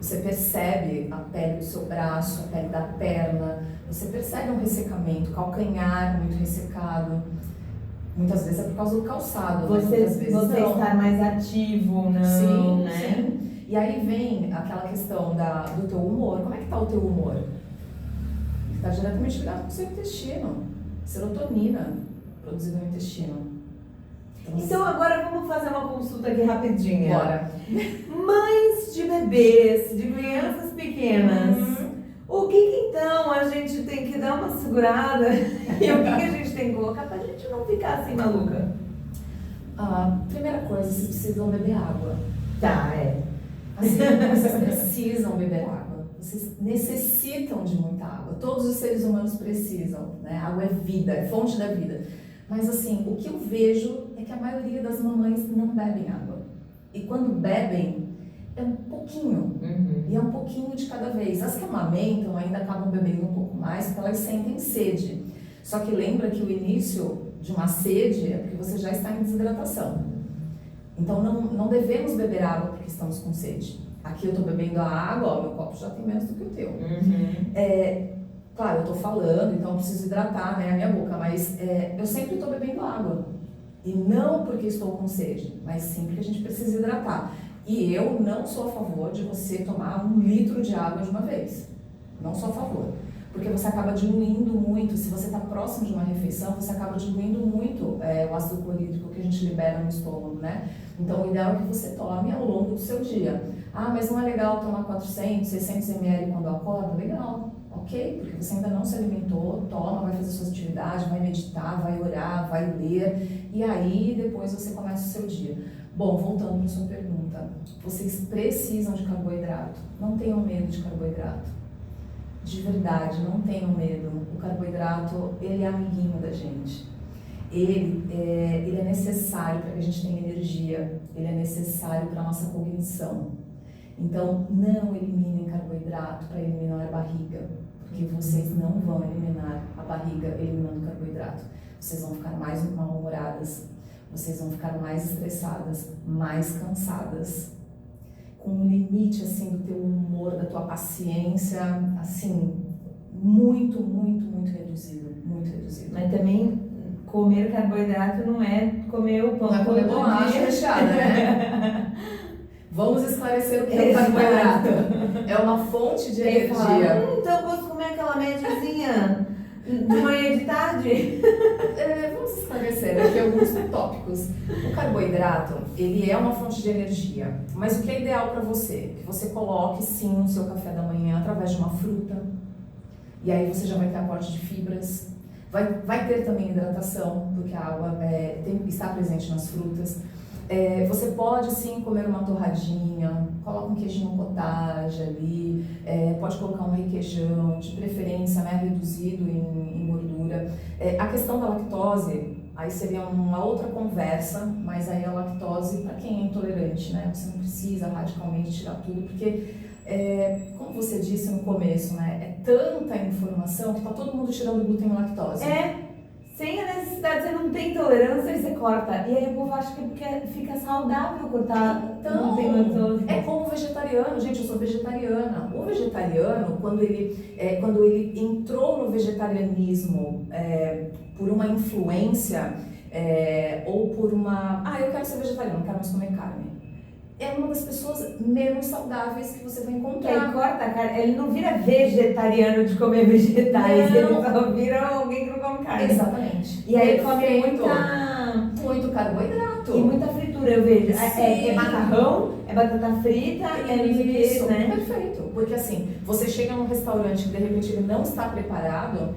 Você percebe a pele do seu braço, a pele da perna, você percebe um ressecamento, calcanhar muito ressecado. Muitas vezes é por causa do calçado, você estar mais ativo, não, sim, né? Sim. E aí vem aquela questão do teu humor. Como é que tá o teu humor? Está diretamente ligado com o seu intestino. Serotonina produzida no intestino. Então agora vamos fazer uma consulta aqui rapidinha. Bora. Mães de bebês, de crianças pequenas. O que então a gente tem que dar uma segurada e o que a gente tem que colocar pra gente não ficar assim maluca? Primeira coisa, vocês precisam beber água. Tá, Assim, vocês precisam beber água. Vocês necessitam de muita água. Todos os seres humanos precisam, né? Água é vida, é fonte da vida. Mas assim, o que eu vejo é que a maioria das mamães não bebem água. E quando bebem, é um pouquinho. E é um pouquinho de cada vez. As que amamentam ainda acabam bebendo um pouco mais porque elas sentem sede. Só que lembra que o início de uma sede é porque você já está em desidratação. Então não devemos beber água porque estamos com sede. Aqui eu estou bebendo a água, ó, meu copo já tem menos do que o teu. Claro, eu estou falando, então eu preciso hidratar, né, a minha boca, mas eu sempre estou bebendo água. E não porque estou com sede, mas sim porque a gente precisa hidratar. E eu não sou a favor de você tomar 1 litro de água de uma vez. Não sou a favor. Porque você acaba diluindo muito, se você está próximo de uma refeição, você acaba diluindo muito o ácido clorídrico que a gente libera no estômago, né? Então, o ideal é que você tome ao longo do seu dia. Mas não é legal tomar 400, 600 ml quando acorda? Legal, ok? Porque você ainda não se alimentou, toma, vai fazer suas atividades, vai meditar, vai orar, vai ler, e aí depois você começa o seu dia. Bom, voltando para a sua pergunta, vocês precisam de carboidrato, não tenham medo de carboidrato. De verdade, não tenham medo. O carboidrato, ele é amiguinho da gente. Ele é necessário para que a gente tenha energia. Ele é necessário para a nossa cognição. Então, não eliminem carboidrato para eliminar a barriga. Porque vocês não vão eliminar a barriga eliminando carboidrato. Vocês vão ficar mais mal-humoradas. vocês vão ficar mais estressadas, mais cansadas, com um limite, assim, do teu humor, da tua paciência, assim, muito, muito, muito reduzido, muito reduzido. Mas também comer carboidrato não é comer o pão Não é comer todo bolacha dia. recheada, né? Vamos esclarecer o que é o carboidrato. É uma fonte de energia. Então eu posso comer aquela médiazinha de manhã e de tarde? Vamos esclarecer aqui alguns tópicos. O carboidrato, ele é uma fonte de energia, mas o que é ideal para você? Que você coloque sim no seu café da manhã através de uma fruta, e aí você já vai ter aporte de fibras, vai ter também hidratação, porque a água está presente nas frutas. Você pode sim comer uma torradinha, coloca um queijinho cottage ali, pode colocar um requeijão, de preferência, né, reduzido em gordura. A questão da lactose, aí seria uma outra conversa, mas aí a lactose, para quem é intolerante, né, você não precisa radicalmente tirar tudo, porque, como você disse no começo, né, é tanta informação que tá todo mundo tirando glúten e lactose. Sem a necessidade, você não tem tolerância e você corta. E aí o povo acha que é porque fica saudável cortar. Então, não tem lactose. é como o vegetariano, gente, eu sou vegetariana. O vegetariano, quando ele entrou no vegetarianismo por uma influência ou por uma... eu quero ser vegetariano, não quero mais comer carne. É uma das pessoas menos saudáveis que você vai encontrar. Ele corta a carne, ele não vira vegetariano de comer vegetais, Não. ele só vira alguém que não come carne. Exatamente. E aí ele come Perfeito. muito carboidrato. e muita fritura, eu vejo. Sim. É macarrão, é batata frita, é não sei o que, Isso, né? perfeito. Porque assim, você chega num restaurante que de repente ele não está preparado,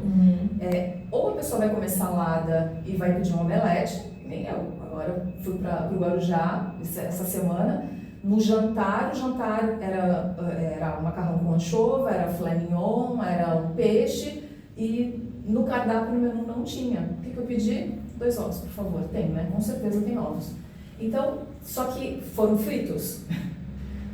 ou a pessoa vai comer salada e vai pedir um omelete, nem eu. Agora eu fui para o Guarujá essa semana. No jantar, o jantar era macarrão com anchova, era filé mignon, era um peixe, e no cardápio no menu não tinha. O que eu pedi? 2 ovos, por favor. Tem, né? Com certeza tem ovos. Então, só que foram fritos.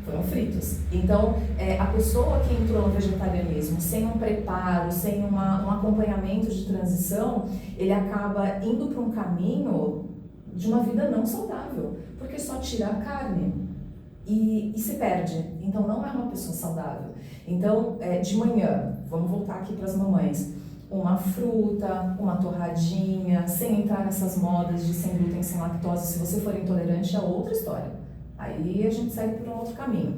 Foram fritos. Então, a pessoa que entrou no vegetarianismo sem um preparo, sem um acompanhamento de transição, ele acaba indo para um caminho de uma vida não saudável, porque só tira a carne e se perde. Então, não é uma pessoa saudável. Então, de manhã, vamos voltar aqui para as mamães, uma fruta, uma torradinha, sem entrar nessas modas de sem glúten, sem lactose. Se você for intolerante, é outra história. Aí a gente segue por um outro caminho.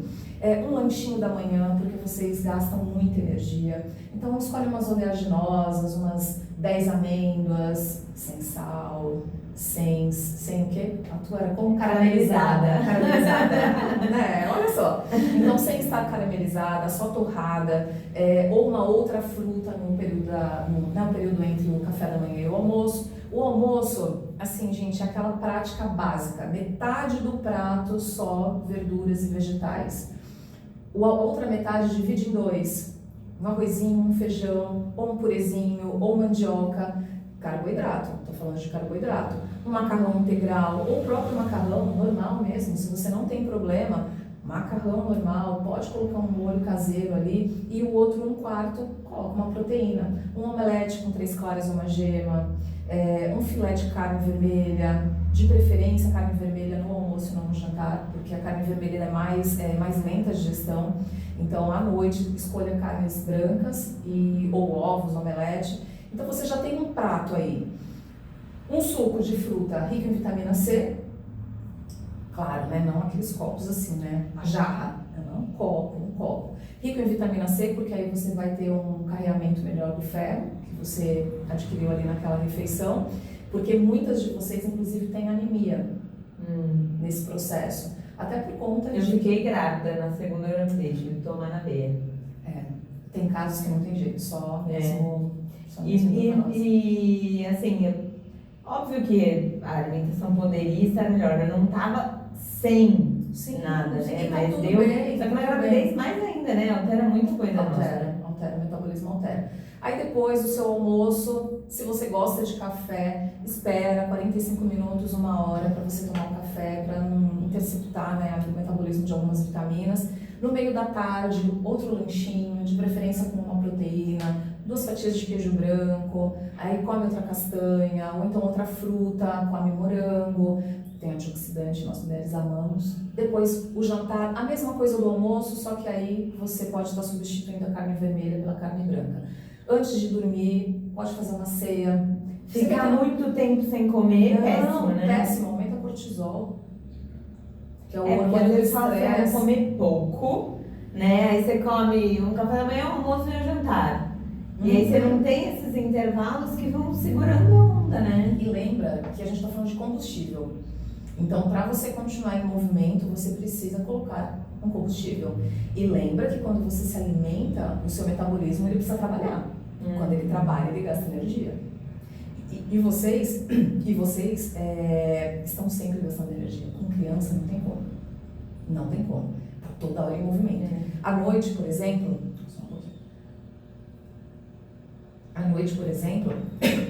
Um lanchinho da manhã, porque vocês gastam muita energia. Então escolhe umas oleaginosas, umas 10 amêndoas, sem sal, sem o quê? A tua era como caramelizada. Caramelizada, né? Olha só. Então sem estar caramelizada, só torrada, ou uma outra fruta no período entre o café da manhã e o almoço. O almoço, assim, gente, é aquela prática básica. Metade do prato só verduras e vegetais. A outra metade divide em 2. Um arrozinho, um feijão, ou um purezinho, ou mandioca. Carboidrato, estou falando de carboidrato. Um macarrão integral, ou o próprio macarrão normal mesmo, se você não tem problema. Macarrão normal, pode colocar um molho caseiro ali. E o outro, 1/4, coloca uma proteína. Um omelete com 3 claras e uma gema. Um filé de carne vermelha, de preferência carne vermelha no almoço e não no jantar, porque a carne vermelha é mais lenta de digestão. Então, à noite, escolha carnes brancas ou ovos, omelete. Então, você já tem um prato aí. Um suco de fruta rico em vitamina C. Claro, né? Não aqueles copos assim, né? A jarra. Não, um copo. Rico em vitamina C, porque aí você vai ter um carreamento melhor do ferro, que você adquiriu ali naquela refeição, porque muitas de vocês, inclusive, têm anemia nesse processo. Até por conta Eu fiquei grávida na segunda gravidez, tive que tomar na veia. Tem casos que não tem jeito, só mesmo... E assim, óbvio que a alimentação poderia estar melhor, eu não tava sem nada, né? Tá Mas tudo deu. bem, Só que tudo na gravidez mais ainda, né? Altera muita coisa. Altera, o metabolismo altera. Aí depois do seu almoço, se você gosta de café, espera 45 minutos, 1 hora para você tomar um café, para não interceptar, né, o metabolismo de algumas vitaminas. No meio da tarde, outro lanchinho, de preferência com uma proteína, 2 fatias de queijo branco, aí come outra castanha, ou então outra fruta, come morango, tem antioxidante, nós mulheres amamos. Depois o jantar, a mesma coisa do almoço, só que aí você pode estar substituindo a carne vermelha pela carne branca. Antes de dormir, pode fazer uma ceia. Ficar muito tempo sem comer é péssimo, né? Péssimo, aumenta cortisol. Que é o porque às hormônio do vezes fala que você vai estresse. comer pouco, né? Aí você come um café da manhã, um almoço e um jantar. E aí você não tem esses intervalos que vão segurando a onda, né? E lembra que a gente está falando de combustível. Então, para você continuar em movimento, você precisa colocar um combustível. E lembra que quando você se alimenta, o seu metabolismo ele precisa trabalhar. Quando ele trabalha, ele gasta energia. E vocês estão sempre gastando energia. Com criança não tem como. Não tem como. Tá toda hora em movimento. À noite, por exemplo,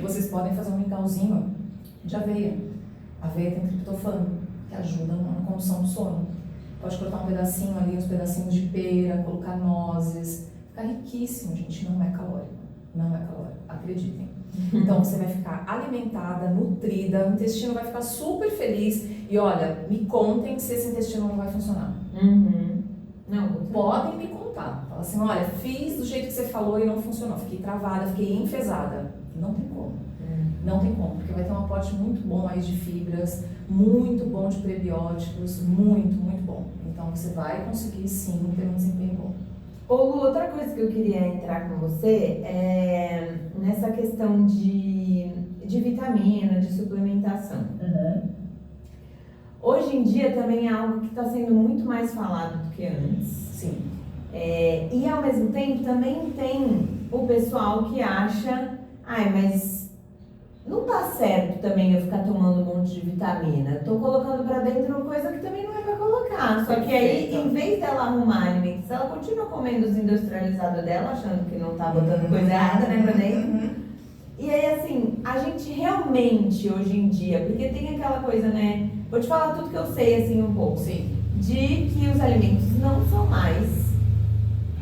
vocês podem fazer um mingauzinho de aveia. A aveia tem triptofano, que ajuda na condução do sono. Pode cortar um pedacinho ali, uns pedacinhos de pera, colocar nozes. Fica riquíssimo, gente. Não é calórico. Não é calórico. Acreditem. Então você vai ficar alimentada, nutrida, o intestino vai ficar super feliz. E olha, me contem se esse intestino não vai funcionar. Não, Podem me contar. Fala assim, olha, fiz do jeito que você falou e não funcionou. Fiquei travada, fiquei enfesada. Não tem como. Não tem como, porque vai ter um aporte muito bom aí de fibras, muito bom de prebióticos, muito, muito bom. Então você vai conseguir sim ter um desempenho bom. Ô Lu, outra coisa que eu queria entrar com você é nessa questão de vitamina, de suplementação. Hoje em dia também é algo que está sendo muito mais falado do que antes. Sim. E ao mesmo tempo também tem o pessoal que acha, mas não tá certo também eu ficar tomando um monte de vitamina. Tô colocando pra dentro uma coisa que também não é pra colocar. Só que aí, em vez dela arrumar alimentos, ela continua comendo os industrializados dela, achando que não tá botando coisa errada, né, pra dentro. E aí, assim, a gente realmente, hoje em dia, porque tem aquela coisa, né, vou te falar tudo que eu sei, assim, um pouco. Sim. De que os alimentos não são mais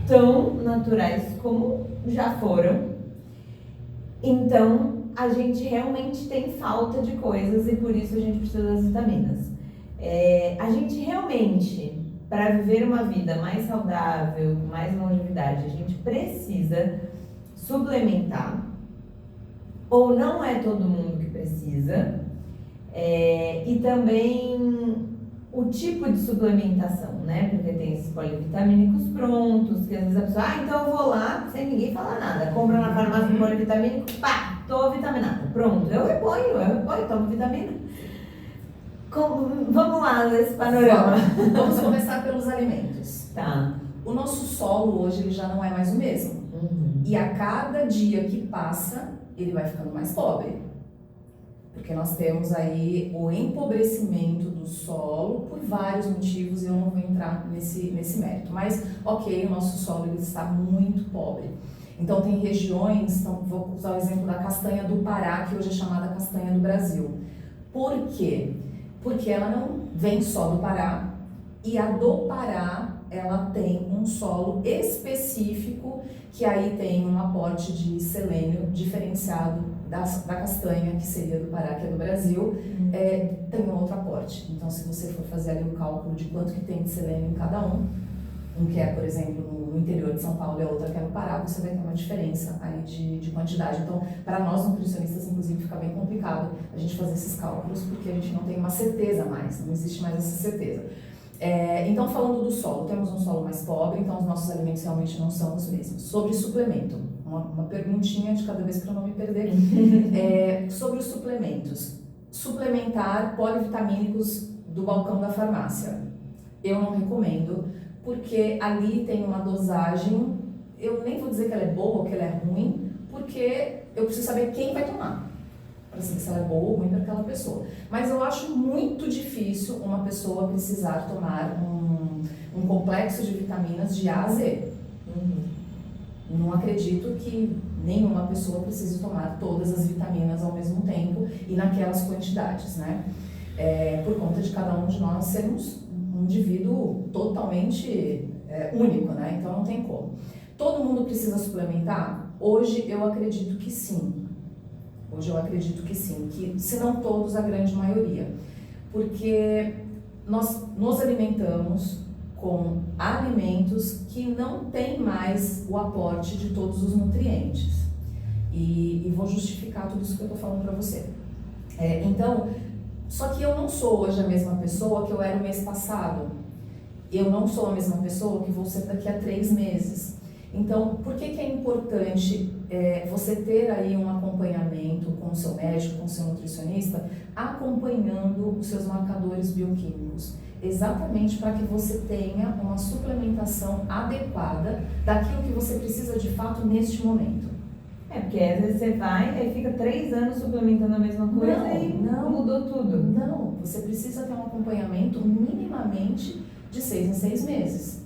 tão naturais como já foram. Então, a gente realmente tem falta de coisas e por isso a gente precisa das vitaminas. A gente realmente, para viver uma vida mais saudável, com mais longevidade, a gente precisa suplementar. Ou não é todo mundo que precisa. E também o tipo de suplementação, né? Porque tem esses polivitamínicos prontos, que às vezes a pessoa, então eu vou lá, sem ninguém falar nada, compra na farmácia um polivitamínico, pá, tô vitaminada, pronto, eu reponho, tomo vitamina. Vamos lá nesse panorama. Vamos começar pelos alimentos. Tá. O nosso solo hoje ele já não é mais o mesmo. E a cada dia que passa, ele vai ficando mais pobre. Porque nós temos aí o empobrecimento do solo por vários motivos e eu não vou entrar nesse mérito. Mas, ok, o nosso solo ele está muito pobre. Então tem regiões, vou usar o exemplo da castanha do Pará, que hoje é chamada castanha do Brasil. Por quê? Porque ela não vem só do Pará e a do Pará ela tem um solo específico que aí tem um aporte de selênio diferenciado da castanha, que seria do Pará, que é do Brasil, tem um outro aporte. Então, se você for fazer ali o cálculo de quanto que tem de selênio em cada um que é, por exemplo, no interior de São Paulo e a outra que é no Pará, você vai ter uma diferença aí de quantidade. Então, para nós nutricionistas, inclusive, fica bem complicado a gente fazer esses cálculos, porque a gente não tem uma certeza mais, não existe mais essa certeza. Então, falando do solo, temos um solo mais pobre, então os nossos alimentos realmente não são os mesmos. Sobre suplemento, uma perguntinha de cada vez para não me perder aqui. Sobre os suplementos, suplementar polivitamínicos do balcão da farmácia, eu não recomendo, porque ali tem uma dosagem, eu nem vou dizer que ela é boa ou que ela é ruim, porque eu preciso saber quem vai tomar, para saber se ela é boa ou ruim para aquela pessoa. Mas eu acho muito difícil uma pessoa precisar tomar um complexo de vitaminas de A a Z. Não acredito que nenhuma pessoa precise tomar todas as vitaminas ao mesmo tempo e naquelas quantidades, né? Por conta de cada um de nós sermos um indivíduo totalmente único, né? Então não tem como. Todo mundo precisa suplementar? Hoje eu acredito que sim. Hoje eu acredito que sim, que se não todos, a grande maioria. Porque nós nos alimentamos com alimentos que não têm mais o aporte de todos os nutrientes. E vou justificar tudo isso que eu estou falando para você. Então, só que eu não sou hoje a mesma pessoa que eu era o mês passado. Eu não sou a mesma pessoa que vou ser daqui a 3 meses. Então, por que é importante você ter aí um acompanhamento com o seu médico, com o seu nutricionista, acompanhando os seus marcadores bioquímicos? Exatamente para que você tenha uma suplementação adequada daquilo que você precisa de fato neste momento. Porque às vezes você vai e fica 3 anos suplementando a mesma coisa não, mudou tudo. Não, você precisa ter um acompanhamento minimamente de 6 em 6 meses.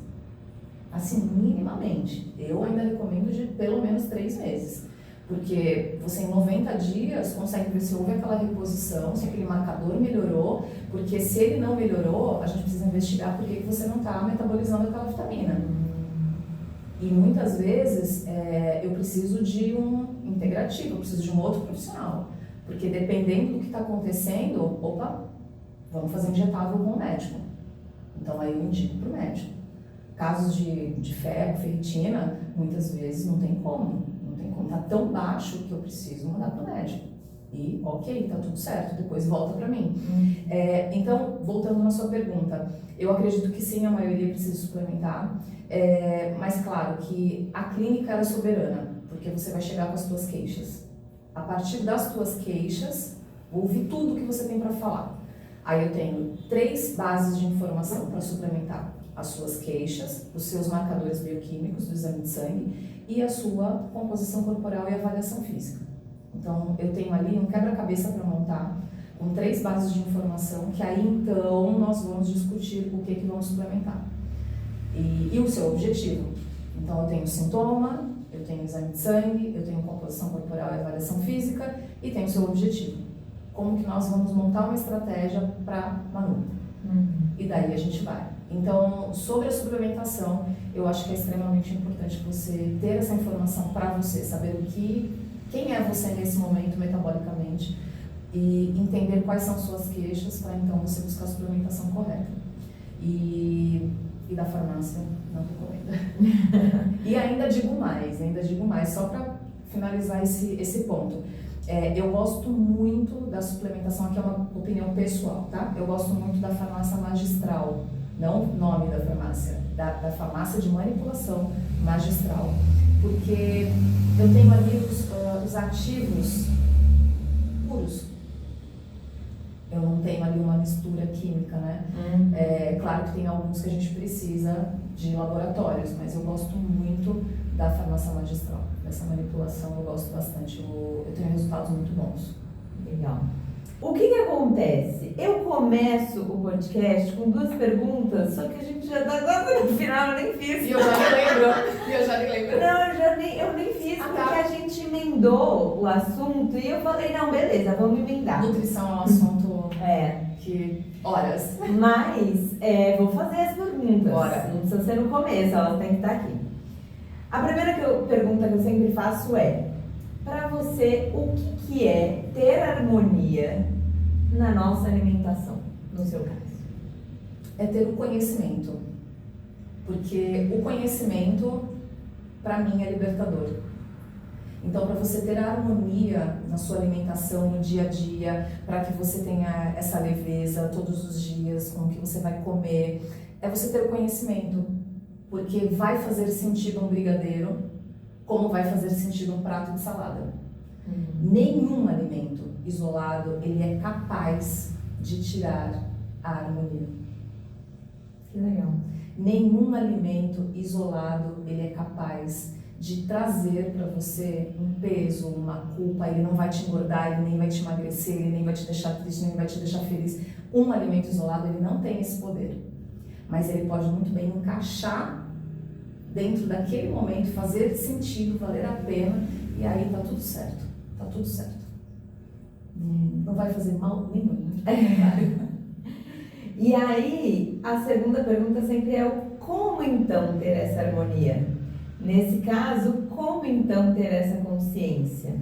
Assim, minimamente. Eu ainda recomendo de pelo menos 3 meses. Porque você em 90 dias consegue ver se houve aquela reposição, se aquele marcador melhorou. Porque se ele não melhorou, a gente precisa investigar por que você não está metabolizando aquela vitamina. E muitas vezes eu preciso de um integrativo, eu preciso de um outro profissional. Porque dependendo do que está acontecendo, vamos fazer injetável com o médico. Então aí eu indico para o médico. Casos de ferro, ferritina, muitas vezes não tem como. Está tão baixo que eu preciso mandar para o médico. E ok, está tudo certo, depois volta para mim. Então, voltando na sua pergunta, eu acredito que sim, a maioria precisa suplementar. Mas claro que a clínica é soberana, porque você vai chegar com as suas queixas. A partir das tuas queixas, vou ouvir tudo que você tem para falar. Aí eu tenho 3 bases de informação para suplementar: as suas queixas, os seus marcadores bioquímicos do exame de sangue e a sua composição corporal e avaliação física. Então eu tenho ali um quebra-cabeça para montar com 3 bases de informação que aí então nós vamos discutir o que vamos suplementar e o seu objetivo. Então eu tenho sintoma, eu tenho exame de sangue, eu tenho composição corporal e avaliação física e tenho o seu objetivo. Como que nós vamos montar uma estratégia para Manu. E daí a gente vai. Então, sobre a suplementação, eu acho que é extremamente importante você ter essa informação para você, saber quem é você nesse momento metabolicamente e entender quais são suas queixas para então você buscar a suplementação correta. E da farmácia, não recomendo. E ainda digo mais, só para finalizar esse ponto. Eu gosto muito da suplementação, aqui é uma opinião pessoal, tá? Eu gosto muito da farmácia magistral, não o nome da farmácia, da farmácia de manipulação magistral, porque eu tenho ali os ativos puros. Eu não tenho ali uma mistura química, né? Claro que tem alguns que a gente precisa de laboratórios, mas eu gosto muito da farmácia magistral. Dessa manipulação eu gosto bastante, eu tenho resultados muito bons. Legal. O que acontece? Eu começo o podcast com 2 perguntas, só que a gente já tá quase no final, eu nem fiz. E eu já nem lembro. Não, eu nem fiz, porque a gente emendou o assunto e eu falei, não, beleza, vamos emendar. Nutrição é um assunto que horas. Mas vou fazer as perguntas. Bora. Não precisa ser no começo, elas têm que estar aqui. A primeira pergunta que eu sempre faço é: para você, o que é ter harmonia na nossa alimentação, no seu caso? É ter o conhecimento, porque o conhecimento, para mim, é libertador. Então, para você ter a harmonia na sua alimentação, no dia a dia, para que você tenha essa leveza todos os dias com o que você vai comer, é você ter o conhecimento, porque vai fazer sentido um brigadeiro, como vai fazer sentido um prato de salada. Nenhum alimento isolado, ele é capaz de tirar a harmonia. Que legal. Nenhum alimento isolado, ele é capaz de trazer para você um peso, uma culpa. Ele não vai te engordar, ele nem vai te emagrecer, ele nem vai te deixar triste, nem vai te deixar feliz. Um alimento isolado, ele não tem esse poder. Mas ele pode muito bem encaixar dentro daquele momento, fazer sentido, valer a pena, e aí tá tudo certo. Tá tudo certo. Não vai fazer mal nenhum. E aí, a segunda pergunta sempre é como então ter essa harmonia? Nesse caso, como então ter essa consciência?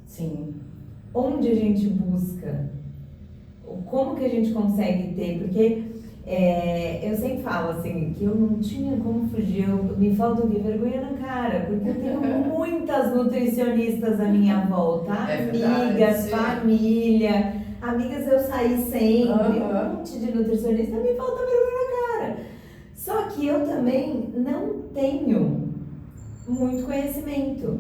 Sim. Onde a gente busca? Como que a gente consegue ter? Porque eu sempre falo assim, que eu não tinha como fugir, me falta o quê? Vergonha na cara, porque eu tenho muitas nutricionistas à minha volta, amigas, família, amigas eu saí sempre, um monte de nutricionista, me falta vergonha na cara. Só que eu também não tenho muito conhecimento.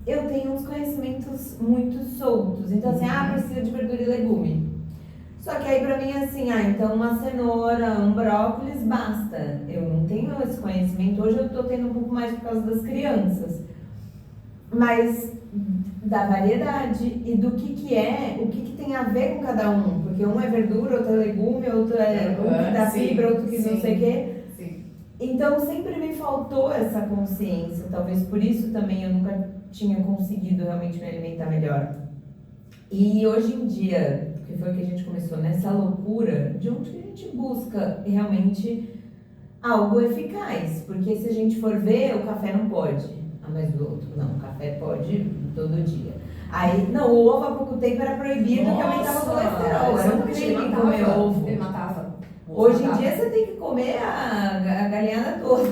Eu tenho uns conhecimentos muito soltos. Então assim, precisa de verdura e legume. Só que aí pra mim é assim, então uma cenoura, um brócolis basta. Eu não tenho esse conhecimento. Hoje eu tô tendo um pouco mais por causa das crianças. Mas da variedade e do que é, o que tem a ver com cada um. Porque um é verdura, outro é legume, outro é um que dá fibra, outro que não sei o quê. Então sempre me faltou essa consciência. Talvez por isso também eu nunca tinha conseguido realmente me alimentar melhor. E hoje em dia, que foi que a gente começou nessa loucura, de onde que a gente busca realmente algo eficaz. Porque se a gente for ver, o café não pode. Mas o outro, não, o café pode todo dia. Aí, não, o ovo há pouco tempo era proibido porque aumentava o colesterol. Era um crime comer ovo. Ele matava. Hoje em dia você tem que comer a galinhada toda.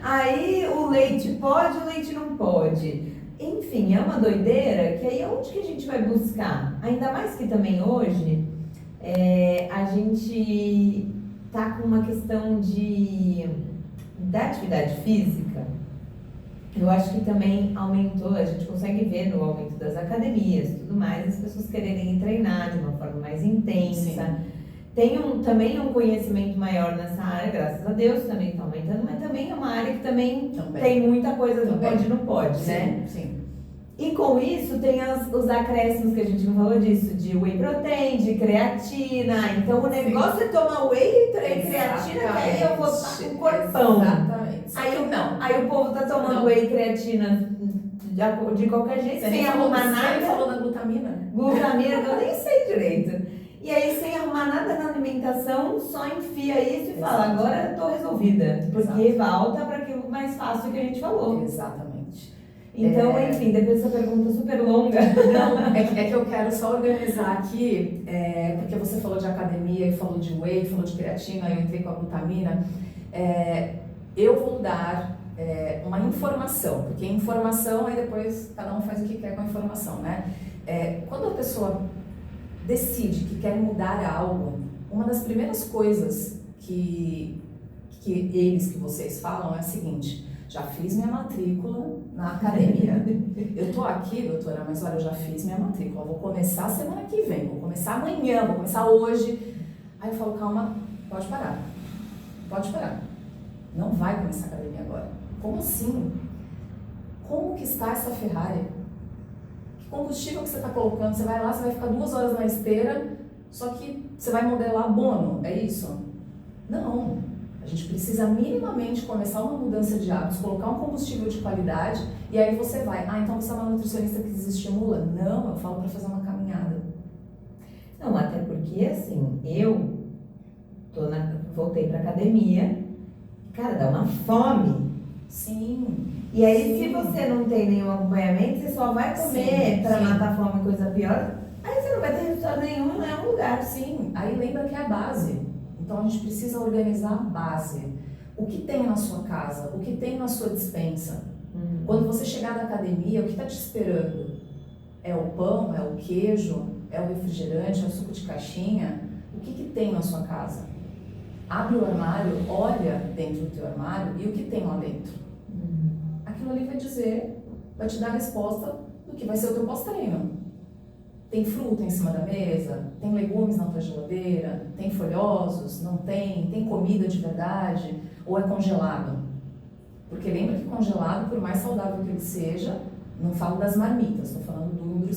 Aí o leite pode, o leite não pode. Enfim, é uma doideira que aí onde que a gente vai buscar? Ainda mais que também hoje a gente tá com uma questão da atividade física. Eu acho que também aumentou, a gente consegue ver no aumento das academias e tudo mais, as pessoas quererem treinar de uma forma mais intensa. Sim. Tem também um conhecimento maior nessa área, graças a Deus, também está aumentando, mas também é uma área que também tem muita coisa do pode e não pode, sim, né? Sim. E com isso tem os acréscimos que a gente não falou disso, de whey protein, de creatina. Então o negócio é tomar whey e creatina, que aí eu vou estar com corpão. Exatamente. Aí o povo tá tomando whey e creatina de qualquer jeito, sem arrumar nada. Você falou da glutamina? Glutamina, que eu nem sei direito. E aí, sem arrumar nada na alimentação, só enfia isso e fala, agora eu tô resolvida. Porque volta para aquilo mais fácil que a gente falou. Exatamente. Então, enfim, depois dessa pergunta super longa. Não, é que eu quero só organizar aqui, porque você falou de academia, falou de whey, falou de creatina, eu entrei com a glutamina. Eu vou dar uma informação, porque informação, aí depois cada um faz o que quer com a informação, né? Quando a pessoa decide que quer mudar algo, uma das primeiras coisas que vocês falam é a seguinte: já fiz minha matrícula na academia. Eu tô aqui, doutora, mas olha, eu já fiz minha matrícula, vou começar semana que vem, vou começar amanhã, vou começar hoje. Aí eu falo, calma, pode parar. Não vai começar a academia agora. Como assim? Como que está essa Ferrari? Que combustível que você está colocando? Você vai lá, você vai ficar 2 horas na esteira, só que você vai modelar abono, é isso? Não. A gente precisa minimamente começar uma mudança de hábitos, colocar um combustível de qualidade, e aí você vai, então você é uma nutricionista que desestimula? Não, eu falo para fazer uma caminhada. Não, até porque assim, eu voltei pra academia, cara, dá uma fome. Sim. E aí, se você não tem nenhum acompanhamento, você só vai comer para matar a fome, coisa pior, aí você não vai ter resultado nenhum em nenhum lugar. Sim, aí lembra que é a base. Então a gente precisa organizar a base. O que tem na sua casa? O que tem na sua despensa? Quando você chegar na academia, o que está te esperando? É o pão? É o queijo? É o refrigerante? É o suco de caixinha? O que tem na sua casa? Abre o armário, olha dentro do teu armário e o que tem lá dentro. Aquilo ali vai te dar a resposta do que vai ser o teu pós-treino. Tem fruta em cima da mesa? Tem legumes na tua geladeira? Tem folhosos? Não tem? Tem comida de verdade? Ou é congelado? Porque lembra que congelado, por mais saudável que ele seja, não falo das marmitas, estou falando do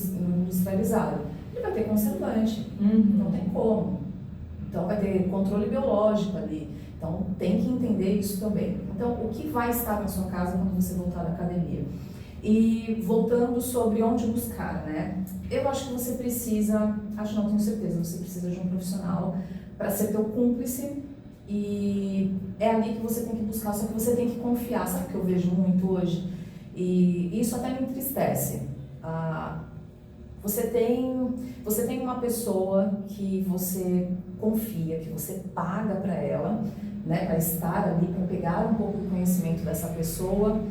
industrializado. Ele vai ter conservante, não tem como. Então vai ter controle biológico ali. Então tem que entender isso também. Então o que vai estar na sua casa quando você voltar da academia? E voltando sobre onde buscar, né? Eu acho que você precisa, tenho certeza, você precisa de um profissional para ser teu cúmplice e é ali que você tem que buscar, só que você tem que confiar, sabe o que eu vejo muito hoje? E isso até me entristece. Você tem uma pessoa que você confia, que você paga para ela, né, para estar ali, para pegar um pouco do conhecimento dessa pessoa,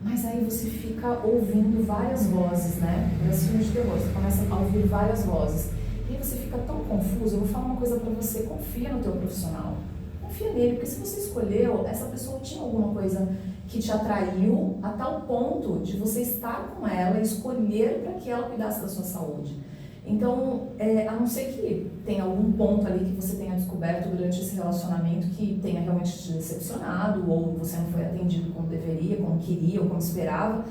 mas aí você fica ouvindo várias vozes, né? Nesse filme de terror, você começa a ouvir várias vozes. E aí você fica tão confuso. Eu vou falar uma coisa para você: confia no teu profissional. Confia nele, porque se você escolheu, essa pessoa tinha alguma coisa que te atraiu a tal ponto de você estar com ela e escolher para que ela cuidasse da sua saúde. Então, a não ser que tenha algum ponto ali que você tenha descoberto durante esse relacionamento que tenha realmente te decepcionado, ou você não foi atendido como deveria, como queria ou como esperava,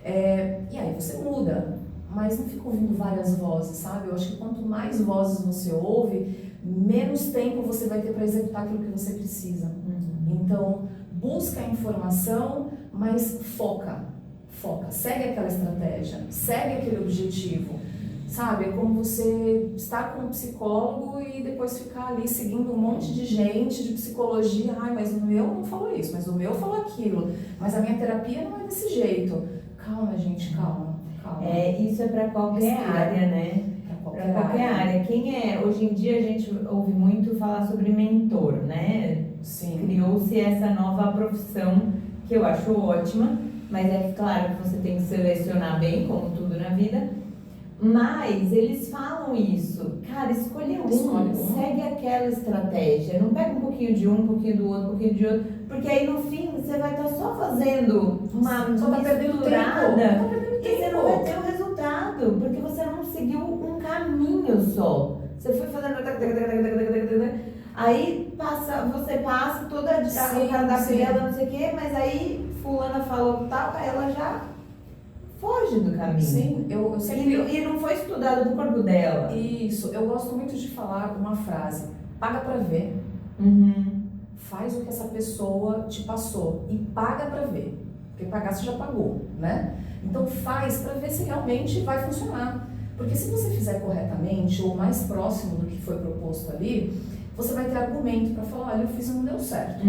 e aí você muda. Mas não fica ouvindo várias vozes, sabe? Eu acho que quanto mais vozes você ouve, menos tempo você vai ter para executar aquilo que você precisa. Então, busca a informação, mas foca, segue aquela estratégia, segue aquele objetivo, sabe? É como você estar com um psicólogo e depois ficar ali seguindo um monte de gente de psicologia. Ai, mas o meu não falou isso, mas o meu falou aquilo, mas a minha terapia não é desse jeito. Calma, gente, calma. Isso é para qualquer área, né? Para qualquer área. Hoje em dia a gente ouve muito falar sobre mentor, né? Sim. Criou-se essa nova profissão que eu acho ótima, mas é claro que você tem que selecionar bem, como tudo na vida. Mas eles falam isso, cara, escolhe um, segue aquela estratégia, não pega um pouquinho de um pouquinho do outro, um pouquinho de outro, porque aí no fim você vai estar só fazendo uma misturada e você não vai ter o resultado, porque você não seguiu um caminho só. Você foi fazendo... Aí você passa toda o cara da dela, não sei o quê, mas aí fulana falou tal, ela já foge do caminho. Sim, eu sempre... E não foi estudado do corpo dela. Isso, eu gosto muito de falar uma frase: paga pra ver. Faz o que essa pessoa te passou e paga pra ver. Porque pagar você já pagou, né? Então faz pra ver se realmente vai funcionar. Porque se você fizer corretamente ou mais próximo do que foi proposto ali, você vai ter argumento pra falar: olha, eu fiz e não deu certo.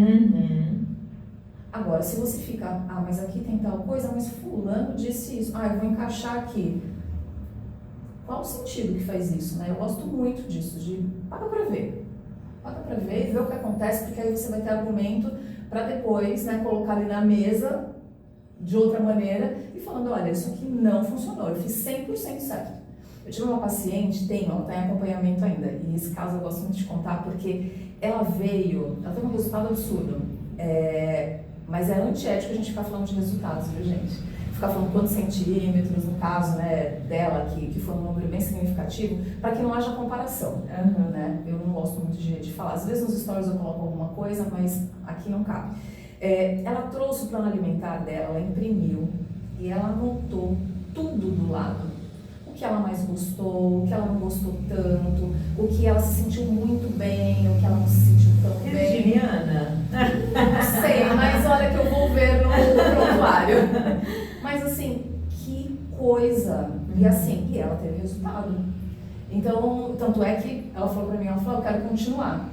Agora, se você fica, mas aqui tem tal coisa, mas fulano disse isso, eu vou encaixar aqui. Qual o sentido que faz isso, né? Eu gosto muito disso, de paga pra ver e ver o que acontece, porque aí você vai ter argumento para depois, né, colocar ali na mesa de outra maneira e falando: olha, isso aqui não funcionou, eu fiz 100% certo. Eu tive uma paciente, ela está em acompanhamento ainda, e esse caso eu gosto muito de contar porque ela teve um resultado absurdo. Mas é antiético a gente ficar falando de resultados, viu, gente? Ficar falando quantos centímetros, no caso, né, dela, que foi um número bem significativo, para que não haja comparação, né? Eu não gosto muito de falar. Às vezes nos stories eu coloco alguma coisa, mas aqui não cabe. Ela trouxe o plano alimentar dela, ela imprimiu, e ela anotou tudo do lado. O que ela mais gostou, o que ela não gostou tanto, o que ela se sentiu muito bem, o que ela não se sentiu tão bem. Virginiana? Não sei, mas olha que eu vou ver no prontuário. Mas assim, que coisa! E assim, ela teve resultado. Então, tanto é que ela falou pra mim, eu quero continuar.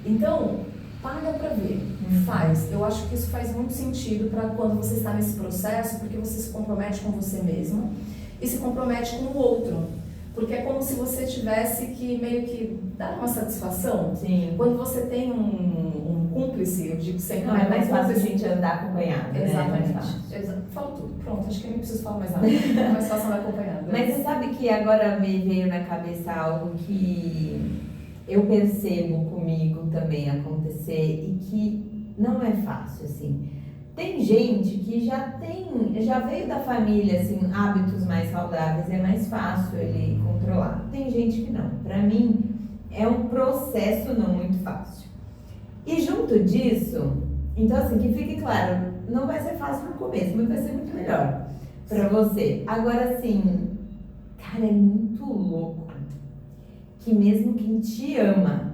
Então, paga pra ver, faz. Eu acho que isso faz muito sentido para quando você está nesse processo, porque você se compromete com você mesma e se compromete com o outro. Porque é como se você tivesse que meio que dar uma satisfação. Sim. Quando você tem um cúmplice, eu digo sempre... Não, é mais fácil a gente andar acompanhada, exatamente. Né? Falo tudo. Pronto, acho que eu nem preciso falar mais nada. É mais fácil andar acompanhada. Mas você sabe que agora me veio na cabeça algo que eu percebo comigo também acontecer e que não é fácil, assim. Tem gente que já veio da família, assim, hábitos mais saudáveis, é mais fácil ele controlar. Tem gente que não. Pra mim, é um processo não muito fácil. E junto disso, então assim, que fique claro, não vai ser fácil no começo, mas vai ser muito melhor pra você. Agora, assim, cara, é muito louco que mesmo quem te ama,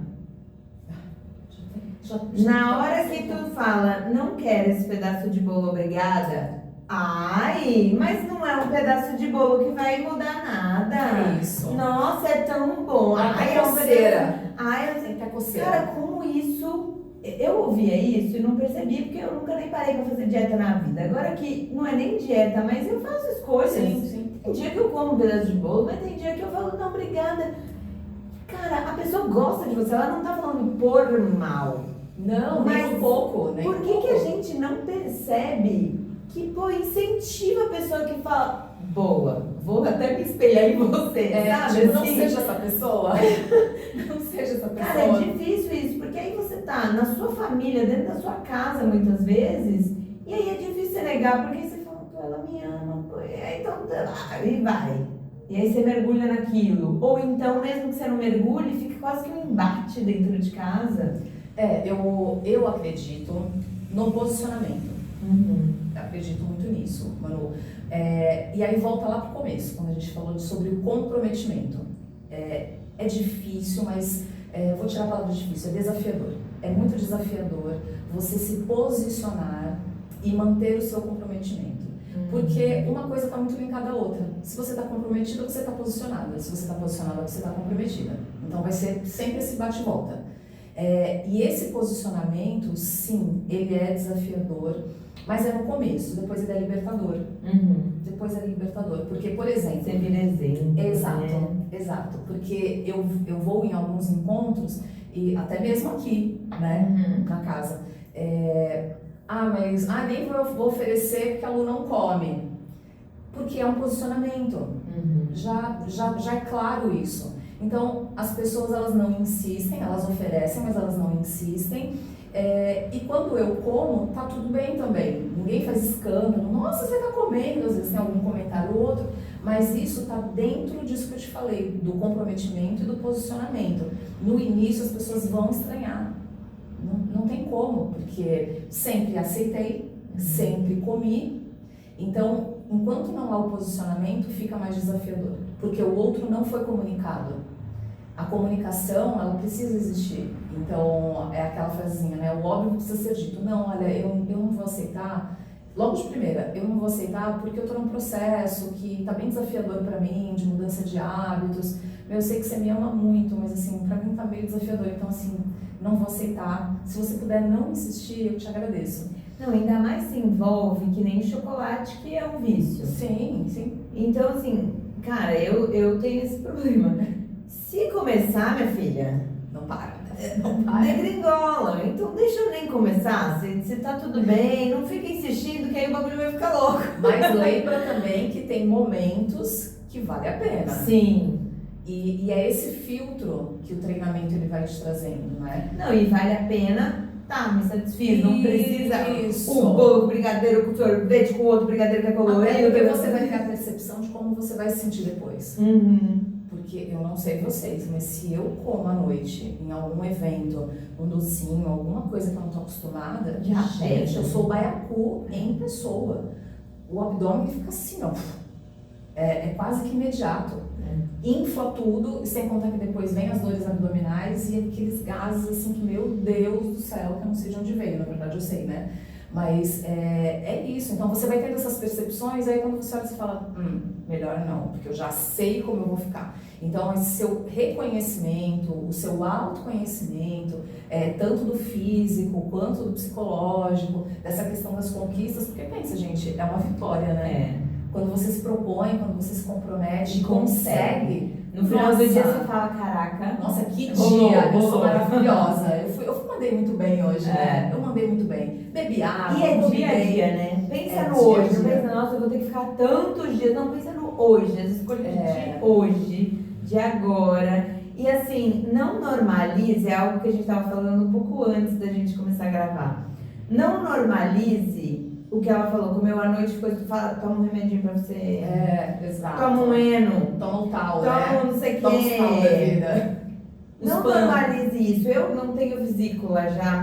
na hora que tu fala, não quero esse pedaço de bolo, obrigada. Mas não é um pedaço de bolo que vai mudar nada. É isso. Nossa, é tão bom. Ai, coceira. Eu sei. Tá coceira. Cara, como isso eu ouvia isso e não percebia, porque eu nunca nem parei pra fazer dieta na vida. Agora que não é nem dieta, mas eu faço escolhas. Sim. Tem dia que eu como um pedaço de bolo, mas tem dia que eu falo, não, obrigada. Cara, a pessoa gosta de você, ela não tá falando por mal. Não, Mas nem um pouco. Nem por um que pouco. que a gente não percebe que, pô, incentiva a pessoa que fala, boa, vou até me espelhar em você, sabe? Tipo, não Assim, seja essa pessoa. Não seja essa pessoa. cara, é difícil isso, porque aí você tá na sua família, dentro da sua casa, muitas vezes, e aí é difícil você negar, porque você fala, pô, ela me ama, pô, então, e vai. E aí você mergulha naquilo. Ou então, mesmo que você não mergulhe, fica quase que um embate dentro de casa. Eu acredito no posicionamento. Eu acredito muito nisso, Manu. E aí volta lá pro começo, quando a gente falou sobre o comprometimento. É difícil, mas vou tirar a palavra difícil, é desafiador. É muito desafiador você se posicionar e manter o seu comprometimento. Porque uma coisa está muito linkada à outra. Se você está comprometida, você está posicionada. Se você está posicionada, você está comprometida. Então vai ser sempre esse bate-volta. E esse posicionamento, sim, ele é desafiador, mas é no começo, depois ele é libertador. Depois é libertador. Porque, por exemplo... Você vira exemplo. Exato, né? exato. Porque eu vou em alguns encontros, e até mesmo aqui, né, na casa. Mas nem vou oferecer porque a Lu não come. Porque é um posicionamento. Já é claro isso. Então, as pessoas, elas não insistem, elas oferecem, mas elas não insistem. E quando eu como, tá tudo bem também. Ninguém faz escândalo. Nossa, você tá comendo. Às vezes tem algum comentário ou outro. Mas isso tá dentro disso que eu te falei, do comprometimento e do posicionamento. No início, as pessoas vão estranhar. Não tem como, porque sempre aceitei, sempre comi. Então, enquanto não há o posicionamento, fica mais desafiador, porque o outro não foi comunicado. A comunicação, ela precisa existir. Então, é aquela frasezinha, né? O óbvio precisa ser dito. Não, olha, eu não vou aceitar. Logo de primeira, eu não vou aceitar porque eu tô num processo que tá bem desafiador pra mim, de mudança de hábitos. Eu sei que você me ama muito, mas assim, pra mim tá meio desafiador. Então, assim, não vou aceitar. Se você puder não insistir, eu te agradeço. Não, ainda mais se envolve que nem chocolate, que é um vício. Sim. Então, assim, cara, eu tenho esse problema. Se começar, minha filha, Não para. é gringola. Então, deixa eu nem começar. Se tá tudo bem, não fica insistindo que aí o bagulho vai ficar louco. Mas lembra também que tem momentos que vale a pena. Sim. E é esse filtro que o treinamento ele vai te trazendo, não é? Não, e vale a pena, tá, me satisfiz, não precisa Isso. o bolo com brigadeiro com sorvete, com o outro brigadeiro que é colorido. Até porque você vai ter a percepção de como você vai se sentir depois. Porque eu não sei vocês, mas se eu como à noite em algum evento, um docinho, alguma coisa que eu não tô acostumada, gente, eu sou baiacu em pessoa. O abdômen fica assim, ó. É quase que imediato. Infla tudo, e sem contar que depois vem as dores abdominais e aqueles gases assim que, meu Deus do céu, que eu não sei de onde veio, na verdade eu sei, né? Mas é isso, então você vai tendo essas percepções, aí quando você olha você fala, melhor não, porque eu já sei como eu vou ficar. Então esse seu reconhecimento, o seu autoconhecimento, tanto do físico quanto do psicológico, dessa questão das conquistas, porque pensa gente, é uma vitória, né? Quando você se propõe, quando você se compromete e consegue, no final do dia você fala, caraca, nossa, que dia, eu sou maravilhosa. Eu mandei muito bem hoje, né? Eu mandei muito bem. Bebi água, e é comi dia a bem. dia, né? Pensa no dia a hoje, dia. não pensa, nossa, eu vou ter que ficar tantos dias. Não, pensa no hoje, as escolhas de hoje, de agora. E assim, não normalize, é algo que a gente estava falando um pouco antes da gente começar a gravar. Não normalize o que ela falou, comeu à noite, depois tu fala, toma um remedinho pra você. Exato. Toma um eno. Toma um tal, Toma né? não sei o Toma os tal da quê. vida. Não normalize isso. Eu não tenho vesícula já há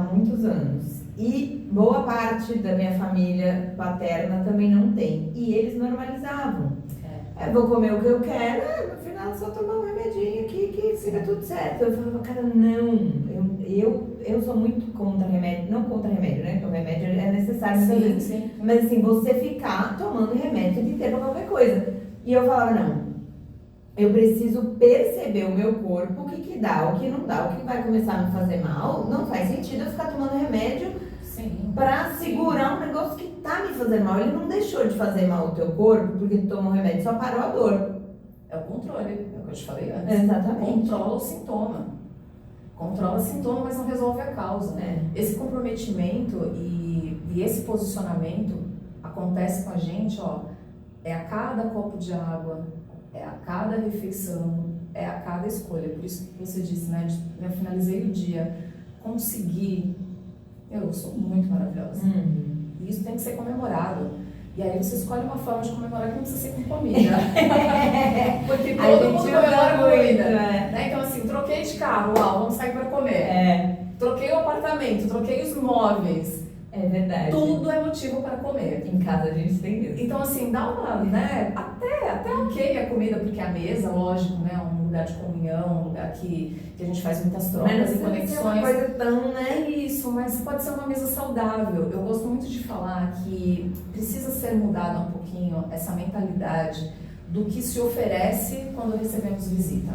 muitos anos. E boa parte da minha família paterna também não tem. E eles normalizavam. Eu vou comer o que eu quero, no final só tomar um remedinho aqui que fica tudo certo. Eu falava, cara, não. Eu sou muito contra remédio. Não contra remédio, né? Porque o remédio é necessário muitas vezes. Sim. Mas assim, você ficar tomando remédio de inteiro pra qualquer coisa. E eu falava, não. Eu preciso perceber o meu corpo, o que que dá, o que não dá, o que vai começar a me fazer mal. Não faz sentido eu ficar tomando remédio pra segurar um negócio que tá me fazendo mal. Ele não deixou de fazer mal ao teu corpo porque tu tomou remédio, só parou a dor. É o controle, é o que eu te falei antes. Exatamente. Controla o sintoma. Controla o sintoma, mas não resolve a causa. Esse comprometimento e esse posicionamento acontece com a gente, ó, é a cada copo de água, é a cada refeição, é a cada escolha. Por isso que você disse, né? Eu finalizei o dia, consegui. Eu sou muito maravilhosa. E isso tem que ser comemorado. E aí você escolhe uma forma de comemorar que não precisa ser com comida. Porque todo mundo comemora comida. Né? Então assim, troquei de carro, uau, vamos sair pra comer. Troquei o apartamento, troquei os móveis. É verdade. Tudo é motivo para comer. Em casa a gente tem isso. Então assim, dá uma, né, até ok a comida, porque a mesa, lógico, né, um lugar de comunhão, um lugar que a gente faz muitas trocas e conexões. Uma coisa tão, né? É isso, mas pode ser uma mesa saudável. Eu gosto muito de falar que precisa ser mudada um pouquinho essa mentalidade do que se oferece quando recebemos visita.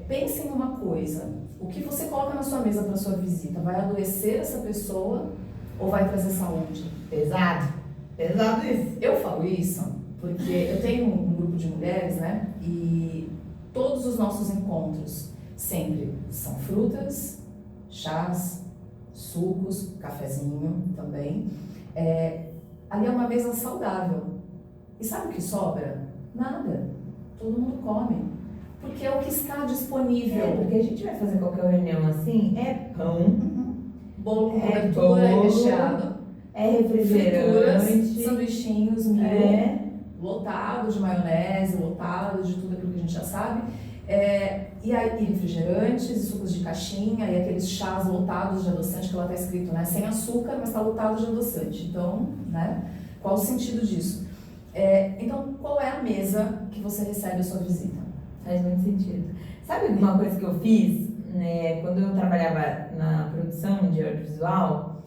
Pense em uma coisa, o que você coloca na sua mesa para sua visita vai adoecer essa pessoa ou vai trazer saúde? Pesado isso. Eu falo isso porque eu tenho um grupo de mulheres, né, e todos os nossos encontros sempre são frutas, chás, sucos, cafezinho também. Ali é uma mesa saudável. E sabe o que sobra? Nada. Todo mundo come. Porque é o que está disponível. Porque a gente vai fazer qualquer reunião assim, é pão, bolo com cobertura e recheado, é refrigerante, frituras, sanduichinhos, mil, lotado de maionese, lotado de tudo aquilo que a gente já sabe. E aí refrigerantes, e sucos de caixinha, e aqueles chás lotados de adoçante que lá está escrito, né? Sem açúcar, mas está lotado de adoçante. Então, né? Qual o sentido disso? Então, qual é a mesa que você recebe a sua visita? Faz muito sentido. Sabe uma coisa que eu fiz, né? Quando eu trabalhava na produção de audiovisual,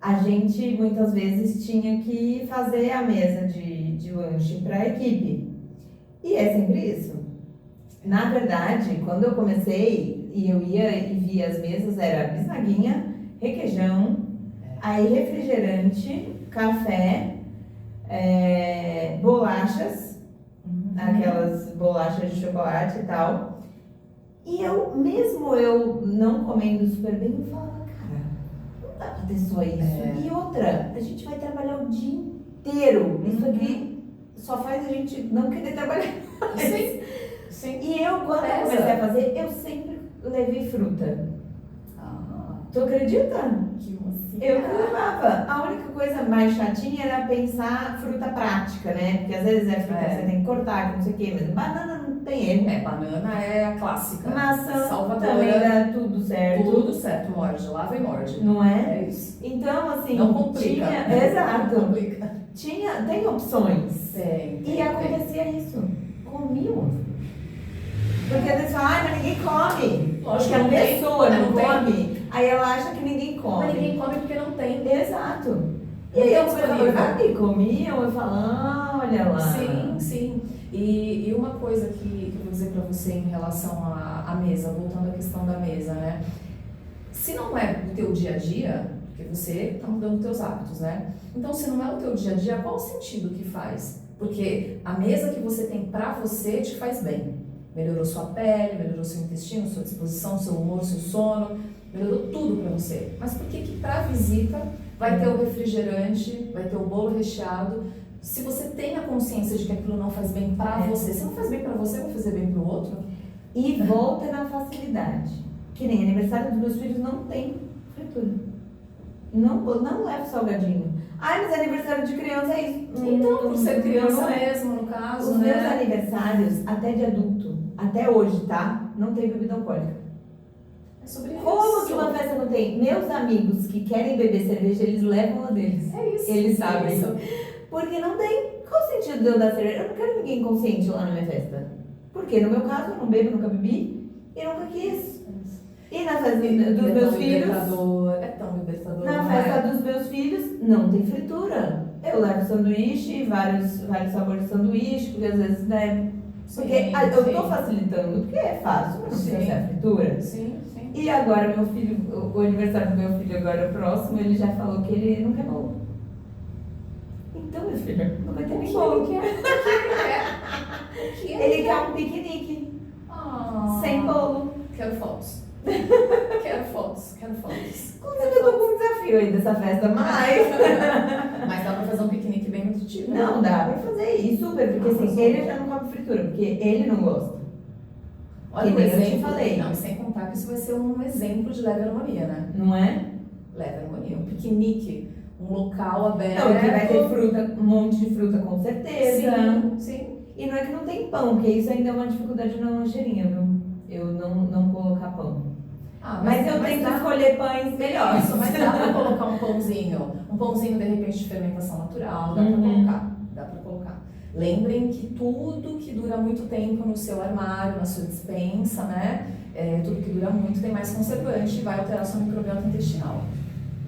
a gente muitas vezes tinha que fazer a mesa de lanche para a equipe. E é sempre isso. Na verdade, quando eu comecei e eu ia e via as mesas, era bisnaguinha, requeijão, aí refrigerante, café, bolachas, aquelas bolachas de chocolate e tal. E mesmo eu não comendo super bem, eu falava, cara, não dá pra ter só isso. E outra, a gente vai trabalhar o dia inteiro. Isso aqui só faz a gente não querer trabalhar mais. Sim. E eu, quando eu comecei a fazer, eu sempre levei fruta. Tu acredita? Que mocinha. Eu levava. A única coisa mais chatinha era pensar fruta prática, né? Porque às vezes é fruta que você tem que cortar, que não sei o quê, mas banana não tem erro. Banana é a clássica. Maçã salvadora. também dá tudo certo. Tudo certo, morde, lava e morde. Não é? É isso. Então, assim, não complica. Exato. Não complica. Tem opções. Tem. E acontecia isso. Comiam. Porque às vezes fala, mas ninguém come. Lógico que a pessoa não come. Tem. Aí ela acha que ninguém come. Mas ninguém come porque não tem. Exato. E aí eu falava, e comiam, eu falo, olha lá. Sim. E uma coisa que eu vou dizer pra você em relação à mesa, voltando à questão da mesa, né? Se não é o teu dia a dia, porque você tá mudando os teus hábitos, né? Então, se não é o teu dia a dia, qual o sentido que faz? Porque a mesa que você tem pra você te faz bem. Melhorou sua pele, melhorou seu intestino, sua disposição, seu humor, seu sono, melhorou tudo pra você. Mas por que pra visita vai ter o refrigerante, vai ter o bolo recheado, se você tem a consciência de que aquilo não faz bem pra você? Se não faz bem pra você, vai fazer bem pro outro? E volta na facilidade. Que nem aniversário dos meus filhos não tem fritura. Não leva salgadinho. Ai, mas aniversário de criança é isso. Então, por ser criança não é. mesmo, no caso, Os né? meus aniversários, até de adulto, até hoje, tá? Não tem bebida alcoólica. É sobre isso. Como que uma festa não tem? Meus amigos que querem beber cerveja, eles levam a deles. É isso. Eles sabem. Isso. Porque não tem. Qual o sentido de eu dar cerveja? Eu não quero ninguém consciente lá na minha festa. Porque no meu caso, eu não bebo, nunca bebi e nunca quis. E na festa dos meus filhos. É tão libertador. Na festa dos meus filhos, não tem fritura. Eu levo sanduíche, vários sabores de sanduíche, porque às vezes, né, Porque eu tô facilitando, porque é fácil, não precisa ser a fritura. Sim, sim. E agora meu filho, o aniversário do meu filho agora próximo, ele já falou que ele não quer bolo. Então, meu filho, não vai ter nem bolo. O que ele quer? Ele quer um piquenique, sem bolo. Quero fotos. Quero fotos. Inclusive, eu tô com um desafio aí dessa festa, mas dá pra fazer um piquenique bem nutritivo. não dá pra fazer isso, super, porque assim, ele já não come fritura, porque ele não gosta. Olha Que o nem eu te exemplo. falei. Não, e sem contar que isso vai ser um exemplo de leve harmonia, né? Não é? Leve harmonia. Um piquenique, um local aberto. Não, que vai ter fruta, um monte de fruta com certeza. Sim. E não é que não tem pão, porque isso ainda é uma dificuldade na lancheirinha, viu? Eu não colocar pão. Mas eu tento escolher pães melhores. Isso, mas dá pra colocar um pãozinho de repente de fermentação natural, dá pra colocar. Lembrem que tudo que dura muito tempo no seu armário, na sua despensa, né? Tudo que dura muito tem mais conservante e vai alterar sua microbiota intestinal,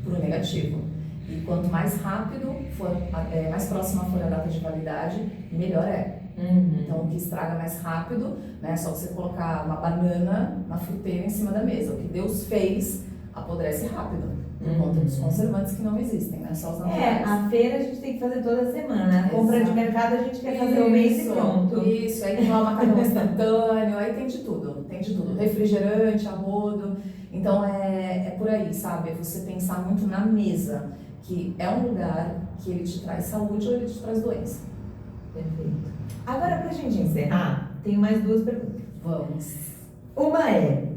pro negativo. E quanto mais rápido for, mais próxima for a data de validade, melhor é. Então, o que estraga mais rápido, né? É só você colocar uma banana na fruteira em cima da mesa. O que Deus fez apodrece rápido, por conta dos conservantes que não existem, né? Só os naturais. A feira a gente tem que fazer toda semana. A compra de mercado a gente quer fazer o mês e pronto. Isso, aí tem lá o macarrão instantâneo, aí tem de tudo. Refrigerante, a rodo. Então, é por aí, sabe? É você pensar muito na mesa, que é um lugar que ele te traz saúde ou ele te traz doença. Perfeito. Agora, pra gente encerrar, tenho mais duas perguntas. Vamos. Uma é,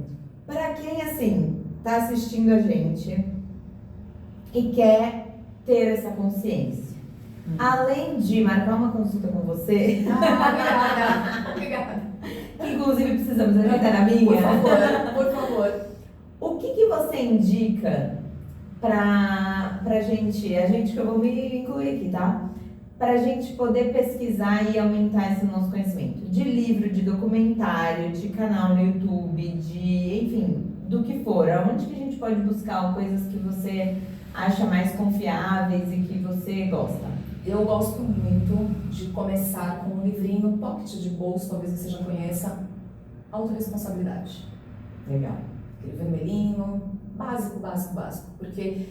pra quem, assim, tá assistindo a gente e quer ter essa consciência, além de marcar uma consulta com você... Obrigada. Que, inclusive, precisamos agendar a minha. Por favor. O que você indica pra gente, a gente que eu vou me incluir aqui, tá? Pra gente poder pesquisar e aumentar esse nosso conhecimento. De livro, de documentário, de canal no YouTube, enfim, do que for. Aonde que a gente pode buscar coisas que você acha mais confiáveis e que você gosta? Eu gosto muito de começar com um livrinho pocket de bolso, talvez você já conheça, Autoresponsabilidade. Legal. Aquele vermelhinho, básico. Porque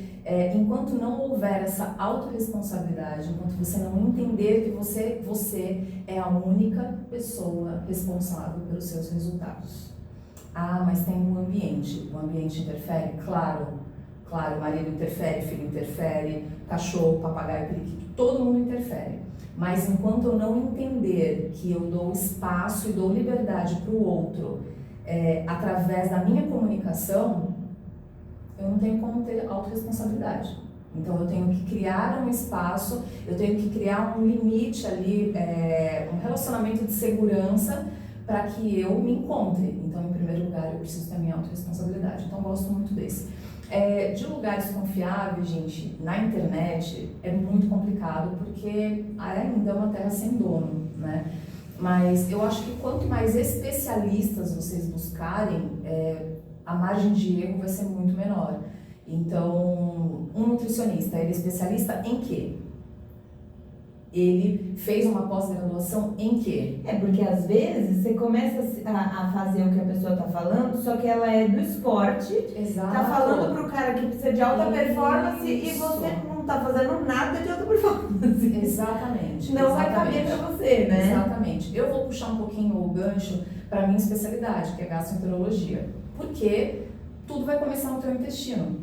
enquanto não houver essa autorresponsabilidade, enquanto você não entender que você é a única pessoa responsável pelos seus resultados. Mas tem um ambiente. O ambiente interfere? Claro, marido interfere, filho interfere, cachorro, papagaio, periquito, todo mundo interfere. Mas enquanto eu não entender que eu dou espaço e dou liberdade para o outro através da minha comunicação, eu não tenho como ter autorresponsabilidade. Então eu tenho que criar um espaço, eu tenho que criar um limite ali, um relacionamento de segurança para que eu me encontre. Então, em primeiro lugar, eu preciso ter a minha autorresponsabilidade. Então, eu gosto muito desse. De lugares confiáveis, gente, na internet é muito complicado porque ainda é uma terra sem dono, né? Mas eu acho que quanto mais especialistas vocês buscarem, a margem de erro vai ser muito menor. Então, um nutricionista, ele é especialista em quê? Ele fez uma pós-graduação em quê? Porque às vezes você começa a fazer o que a pessoa tá falando, só que ela é do esporte, Exato. Tá falando pro cara que precisa de alta performance e você não tá fazendo nada de alta performance. Exatamente. Não vai caber pra você, né? Exatamente. Eu vou puxar um pouquinho o gancho para minha especialidade, que é gastroenterologia. Porque tudo vai começar no teu intestino.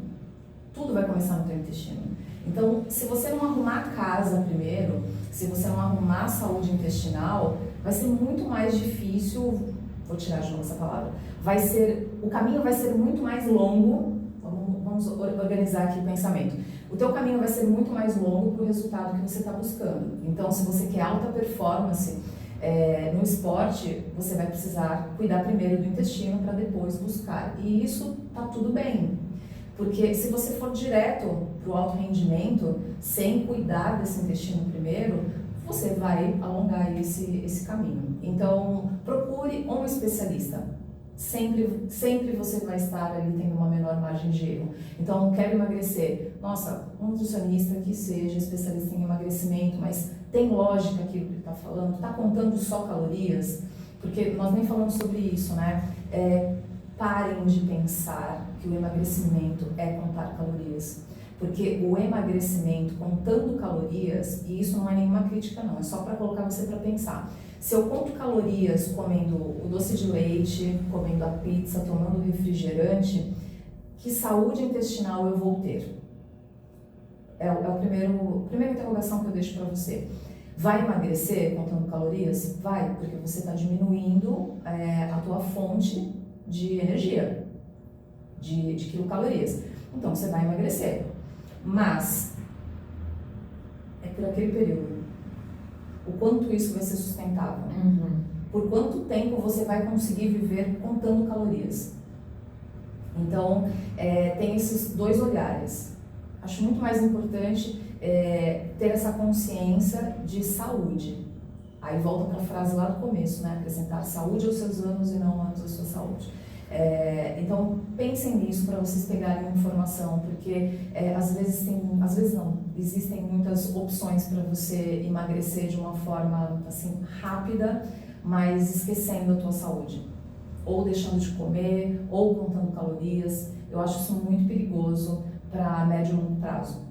Tudo vai começar no teu intestino. Então, se você não arrumar a casa primeiro, se você não arrumar a saúde intestinal, vai ser muito mais difícil, vou tirar de novo essa palavra, o caminho vai ser muito mais longo, vamos organizar aqui o pensamento. O teu caminho vai ser muito mais longo para o resultado que você está buscando. Então, se você quer alta performance no esporte, você vai precisar cuidar primeiro do intestino para depois buscar. E isso tá tudo bem. Porque se você for direto para o alto rendimento, sem cuidar desse intestino primeiro, você vai alongar esse caminho. Então, procure um especialista. Sempre você vai estar ali tendo uma menor margem de erro. Então, quero emagrecer. Nossa, um nutricionista que seja especialista em emagrecimento, mas tem lógica aquilo que ele está falando? Está contando só calorias? Porque nós nem falamos sobre isso, né? Parem de pensar que o emagrecimento é contar calorias. Porque o emagrecimento contando calorias, e isso não é nenhuma crítica não, é só para colocar você para pensar. Se eu conto calorias comendo o doce de leite, comendo a pizza, tomando refrigerante, que saúde intestinal eu vou ter? É a primeira interrogação que eu deixo para você. Vai emagrecer contando calorias? Vai, porque você está diminuindo a tua fonte de energia, de quilocalorias. Então você vai emagrecer, mas é por aquele período. O quanto isso vai ser sustentável? Por quanto tempo você vai conseguir viver contando calorias? Então, tem esses dois olhares. Acho muito mais importante ter essa consciência de saúde. Aí volta para a frase lá do começo, né? Acrescentar saúde aos seus anos e não anos à sua saúde. Então, pensem nisso para vocês pegarem informação, porque às vezes não, existem muitas opções para você emagrecer de uma forma assim rápida, mas esquecendo a tua saúde, ou deixando de comer, ou contando calorias. Eu acho isso muito perigoso para médio e longo prazo.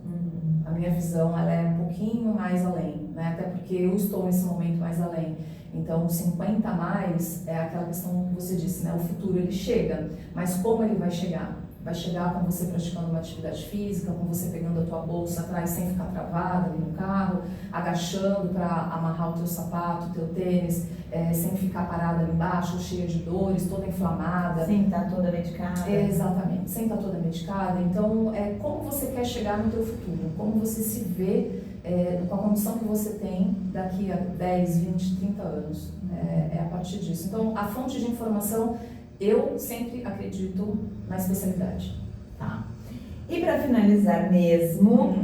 A minha visão ela é um pouquinho mais além, né? Até porque eu estou nesse momento mais além. Então, 50 a mais é aquela questão que você disse, né? O futuro ele chega, mas como ele vai chegar? Vai chegar com você praticando uma atividade física, com você pegando a tua bolsa atrás sem ficar travada ali no carro, agachando para amarrar o teu sapato, o teu tênis, sem ficar parada ali embaixo, cheia de dores, toda inflamada. Sem estar toda medicada. Exatamente, sem estar toda medicada. Então, como você quer chegar no teu futuro? Como você se vê com a condição que você tem daqui a 10, 20, 30 anos? É a partir disso. Então, a fonte de informação, eu sempre acredito na especialidade. Tá. E para finalizar mesmo,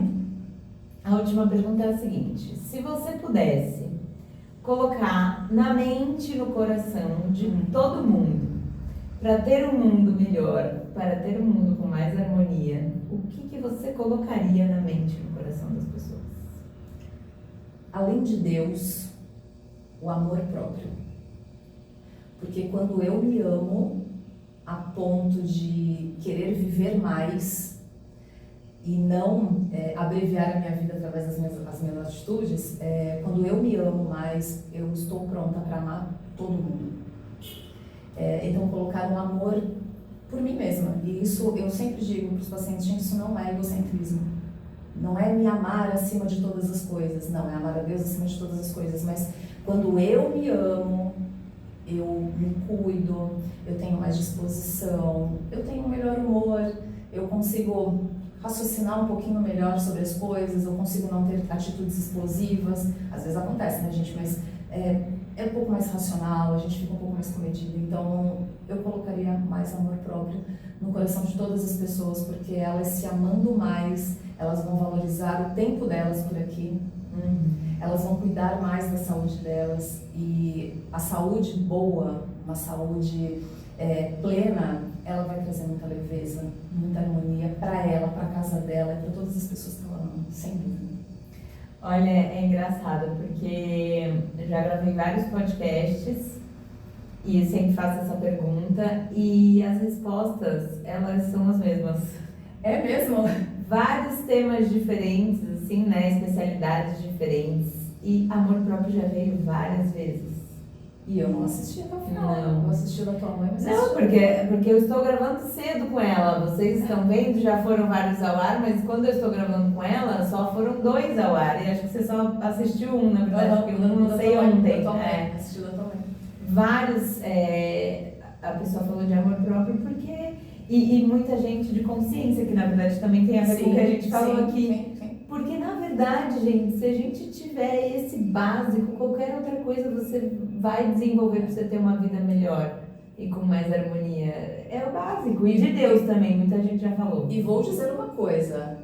a última pergunta é a seguinte: se você pudesse colocar na mente e no coração de todo mundo, para ter um mundo melhor, para ter um mundo com mais harmonia, o que você colocaria na mente e no coração das pessoas? Além de Deus, o amor próprio. Porque quando eu me amo a ponto de querer viver mais e não abreviar a minha vida através das minhas atitudes, quando eu me amo mais, eu estou pronta para amar todo mundo. Então, colocar um amor por mim mesma. E isso eu sempre digo para os pacientes: gente, isso não é egocentrismo. Não é me amar acima de todas as coisas. Não, é amar a Deus acima de todas as coisas. Mas quando eu me amo, eu me cuido, eu tenho mais disposição, eu tenho um melhor humor, eu consigo raciocinar um pouquinho melhor sobre as coisas, eu consigo não ter atitudes explosivas. Às vezes acontece, né, gente? Mas é um pouco mais racional, a gente fica um pouco mais comedido. Então, eu colocaria mais amor próprio no coração de todas as pessoas, porque elas se amando mais, elas vão valorizar o tempo delas por aqui, elas vão cuidar mais da saúde delas, e a saúde boa, uma saúde plena, ela vai trazer muita leveza, muita harmonia para ela, para a casa dela e para todas as pessoas que ela ama, sem dúvida. Olha, é engraçado porque eu já gravei vários podcasts e sempre faço essa pergunta e as respostas, elas são as mesmas. É mesmo? Vários temas diferentes, assim, né? Especialidades diferentes. E amor próprio já veio várias vezes. E eu não assisti até o final. Não. Eu assisti da tua mãe, mas não, porque eu estou gravando cedo com ela. Vocês estão vendo, já foram vários ao ar, mas quando eu estou gravando com ela, só foram 2 ao ar. E acho que você só assistiu um, na verdade, porque eu não sei ontem. Assisti da tua mãe. Vários, a pessoa falou de amor próprio porque... E muita gente de consciência, que na verdade também tem a ver com o que a gente falou aqui. Sim. Porque na verdade, gente, se a gente tiver esse básico, qualquer outra coisa você vai desenvolver para você ter uma vida melhor e com mais harmonia. É o básico. E de Deus também, muita gente já falou. E vou dizer uma coisa,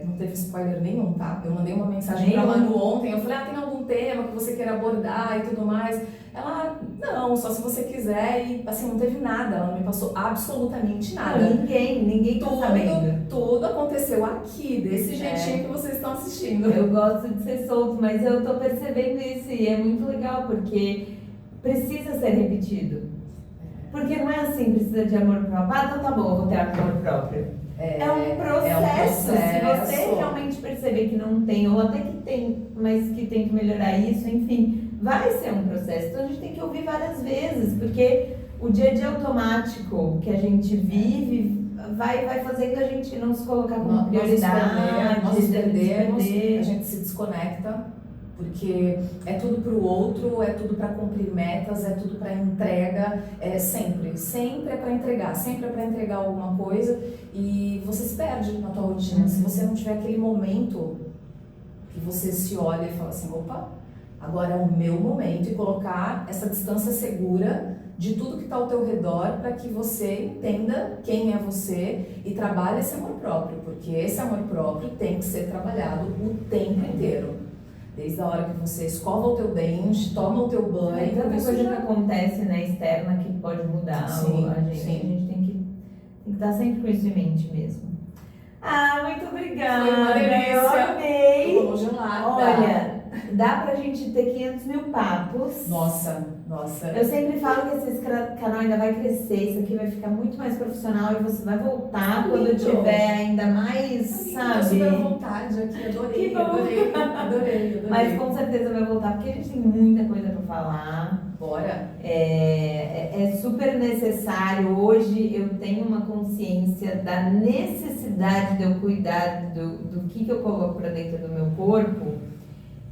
não teve spoiler nenhum, tá? Eu mandei uma mensagem pra Manu ontem, eu falei, tem algum tema que você queira abordar e tudo mais? Ela, não, só se você quiser, e assim, não teve nada, ela não me passou absolutamente nada. Não, ninguém tá sabendo. Tudo aconteceu aqui, desse jeitinho que vocês estão assistindo. Eu gosto de ser solto, mas eu tô percebendo isso e é muito legal, porque precisa ser repetido. Porque não é assim, precisa de amor próprio. Ah, então tá bom, eu vou ter amor próprio. É um processo. Se você realmente perceber que não tem, ou até que tem, mas que tem que melhorar isso, enfim, vai ser um processo. Então a gente tem que ouvir várias vezes, porque o dia a dia automático que a gente vive vai fazendo a gente não se colocar como prioridade, nós perdemos, a gente se desconecta. Porque é tudo para o outro, é tudo para cumprir metas, é tudo para entrega, sempre é para entregar, sempre é para entregar alguma coisa e você se perde na tua rotina. Se você não tiver aquele momento que você se olha e fala assim, opa, agora é o meu momento, e colocar essa distância segura de tudo que está ao teu redor para que você entenda quem é você e trabalhe esse amor próprio, porque esse amor próprio tem que ser trabalhado o tempo inteiro. Desde a hora que você escova o teu dente, toma o teu banho. É tanta coisa que acontece, né, externa, que pode mudar a gente. Sim. A gente tem que estar sempre com isso em mente mesmo. Ah, muito obrigada. Foi uma delícia. Eu amei. Tô congelada. Olha, dá pra gente ter 500 mil papos. Nossa. Eu sempre falo que esse canal ainda vai crescer, isso aqui vai ficar muito mais profissional e você vai voltar quando tiver ainda mais, sabe? Eu super à vontade aqui, adorei. Mas com certeza vai voltar, porque a gente tem muita coisa pra falar. Bora. É super necessário. Hoje eu tenho uma consciência da necessidade de eu cuidar do que eu coloco pra dentro do meu corpo,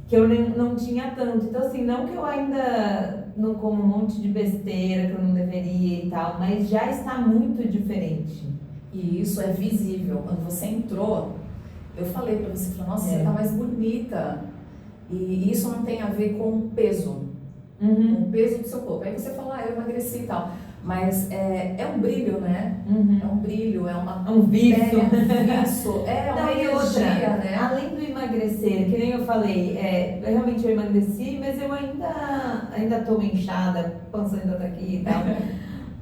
que eu não tinha tanto. Então assim, não que eu ainda não como um monte de besteira que eu não deveria e tal, mas já está muito diferente. E isso é visível. Quando você entrou, eu falei pra você, nossa, você tá mais bonita. E isso não tem a ver com o peso, com o peso do seu corpo. Aí você fala, eu emagreci e tal. Mas é um brilho, né? É um brilho, é um viço. É uma energia, né? Além do emagrecer, que nem eu falei, realmente eu emagreci, mas eu ainda tô inchada, a pança ainda tá aqui e tal.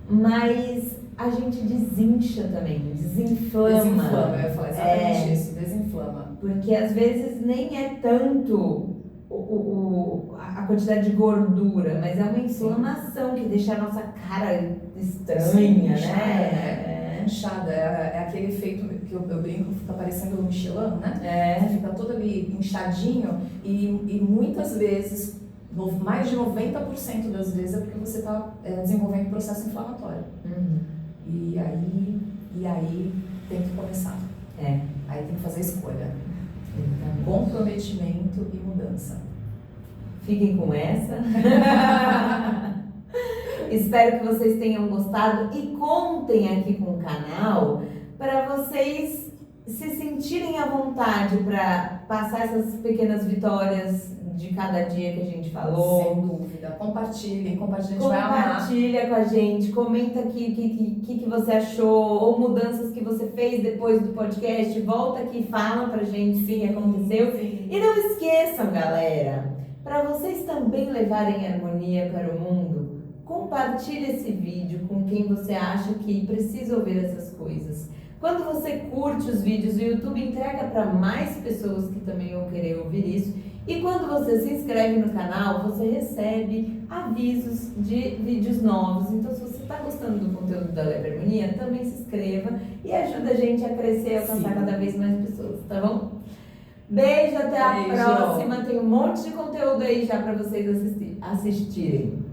Mas a gente desincha também, desinflama. Desinflama, eu ia falar exatamente isso, desinflama. Porque às vezes nem é tanto a quantidade de gordura, mas é uma inflamação que deixa a nossa cara estranha, né? Inchada, é aquele efeito que eu brinco, fica parecendo um Michelin, né? Você fica todo ali inchadinho e muitas vezes, mais de 90% das vezes é porque você está desenvolvendo processo inflamatório. E aí tem que começar. Aí tem que fazer escolha. Comprometimento e mudança. Fiquem com essa. Espero que vocês tenham gostado e contem aqui com o canal para vocês se sentirem à vontade para passar essas pequenas vitórias de cada dia que a gente falou. Sem dúvida. Compartilhem, a gente vai amar. Compartilha com a gente, comenta aqui o que você achou, ou mudanças que você fez depois do podcast. Volta aqui e fala pra gente o que aconteceu. Sim. E não esqueçam, galera, para vocês também levarem harmonia para o mundo, compartilhe esse vídeo com quem você acha que precisa ouvir essas coisas. Quando você curte os vídeos, o YouTube entrega para mais pessoas que também vão querer ouvir isso. E quando você se inscreve no canal, você recebe avisos de vídeos novos. Então, se você está gostando do conteúdo da Leve Harmonia, também se inscreva e ajuda a gente a crescer e alcançar cada vez mais pessoas, tá bom? Beijo, até a próxima. Tem um monte de conteúdo aí já para vocês assistirem.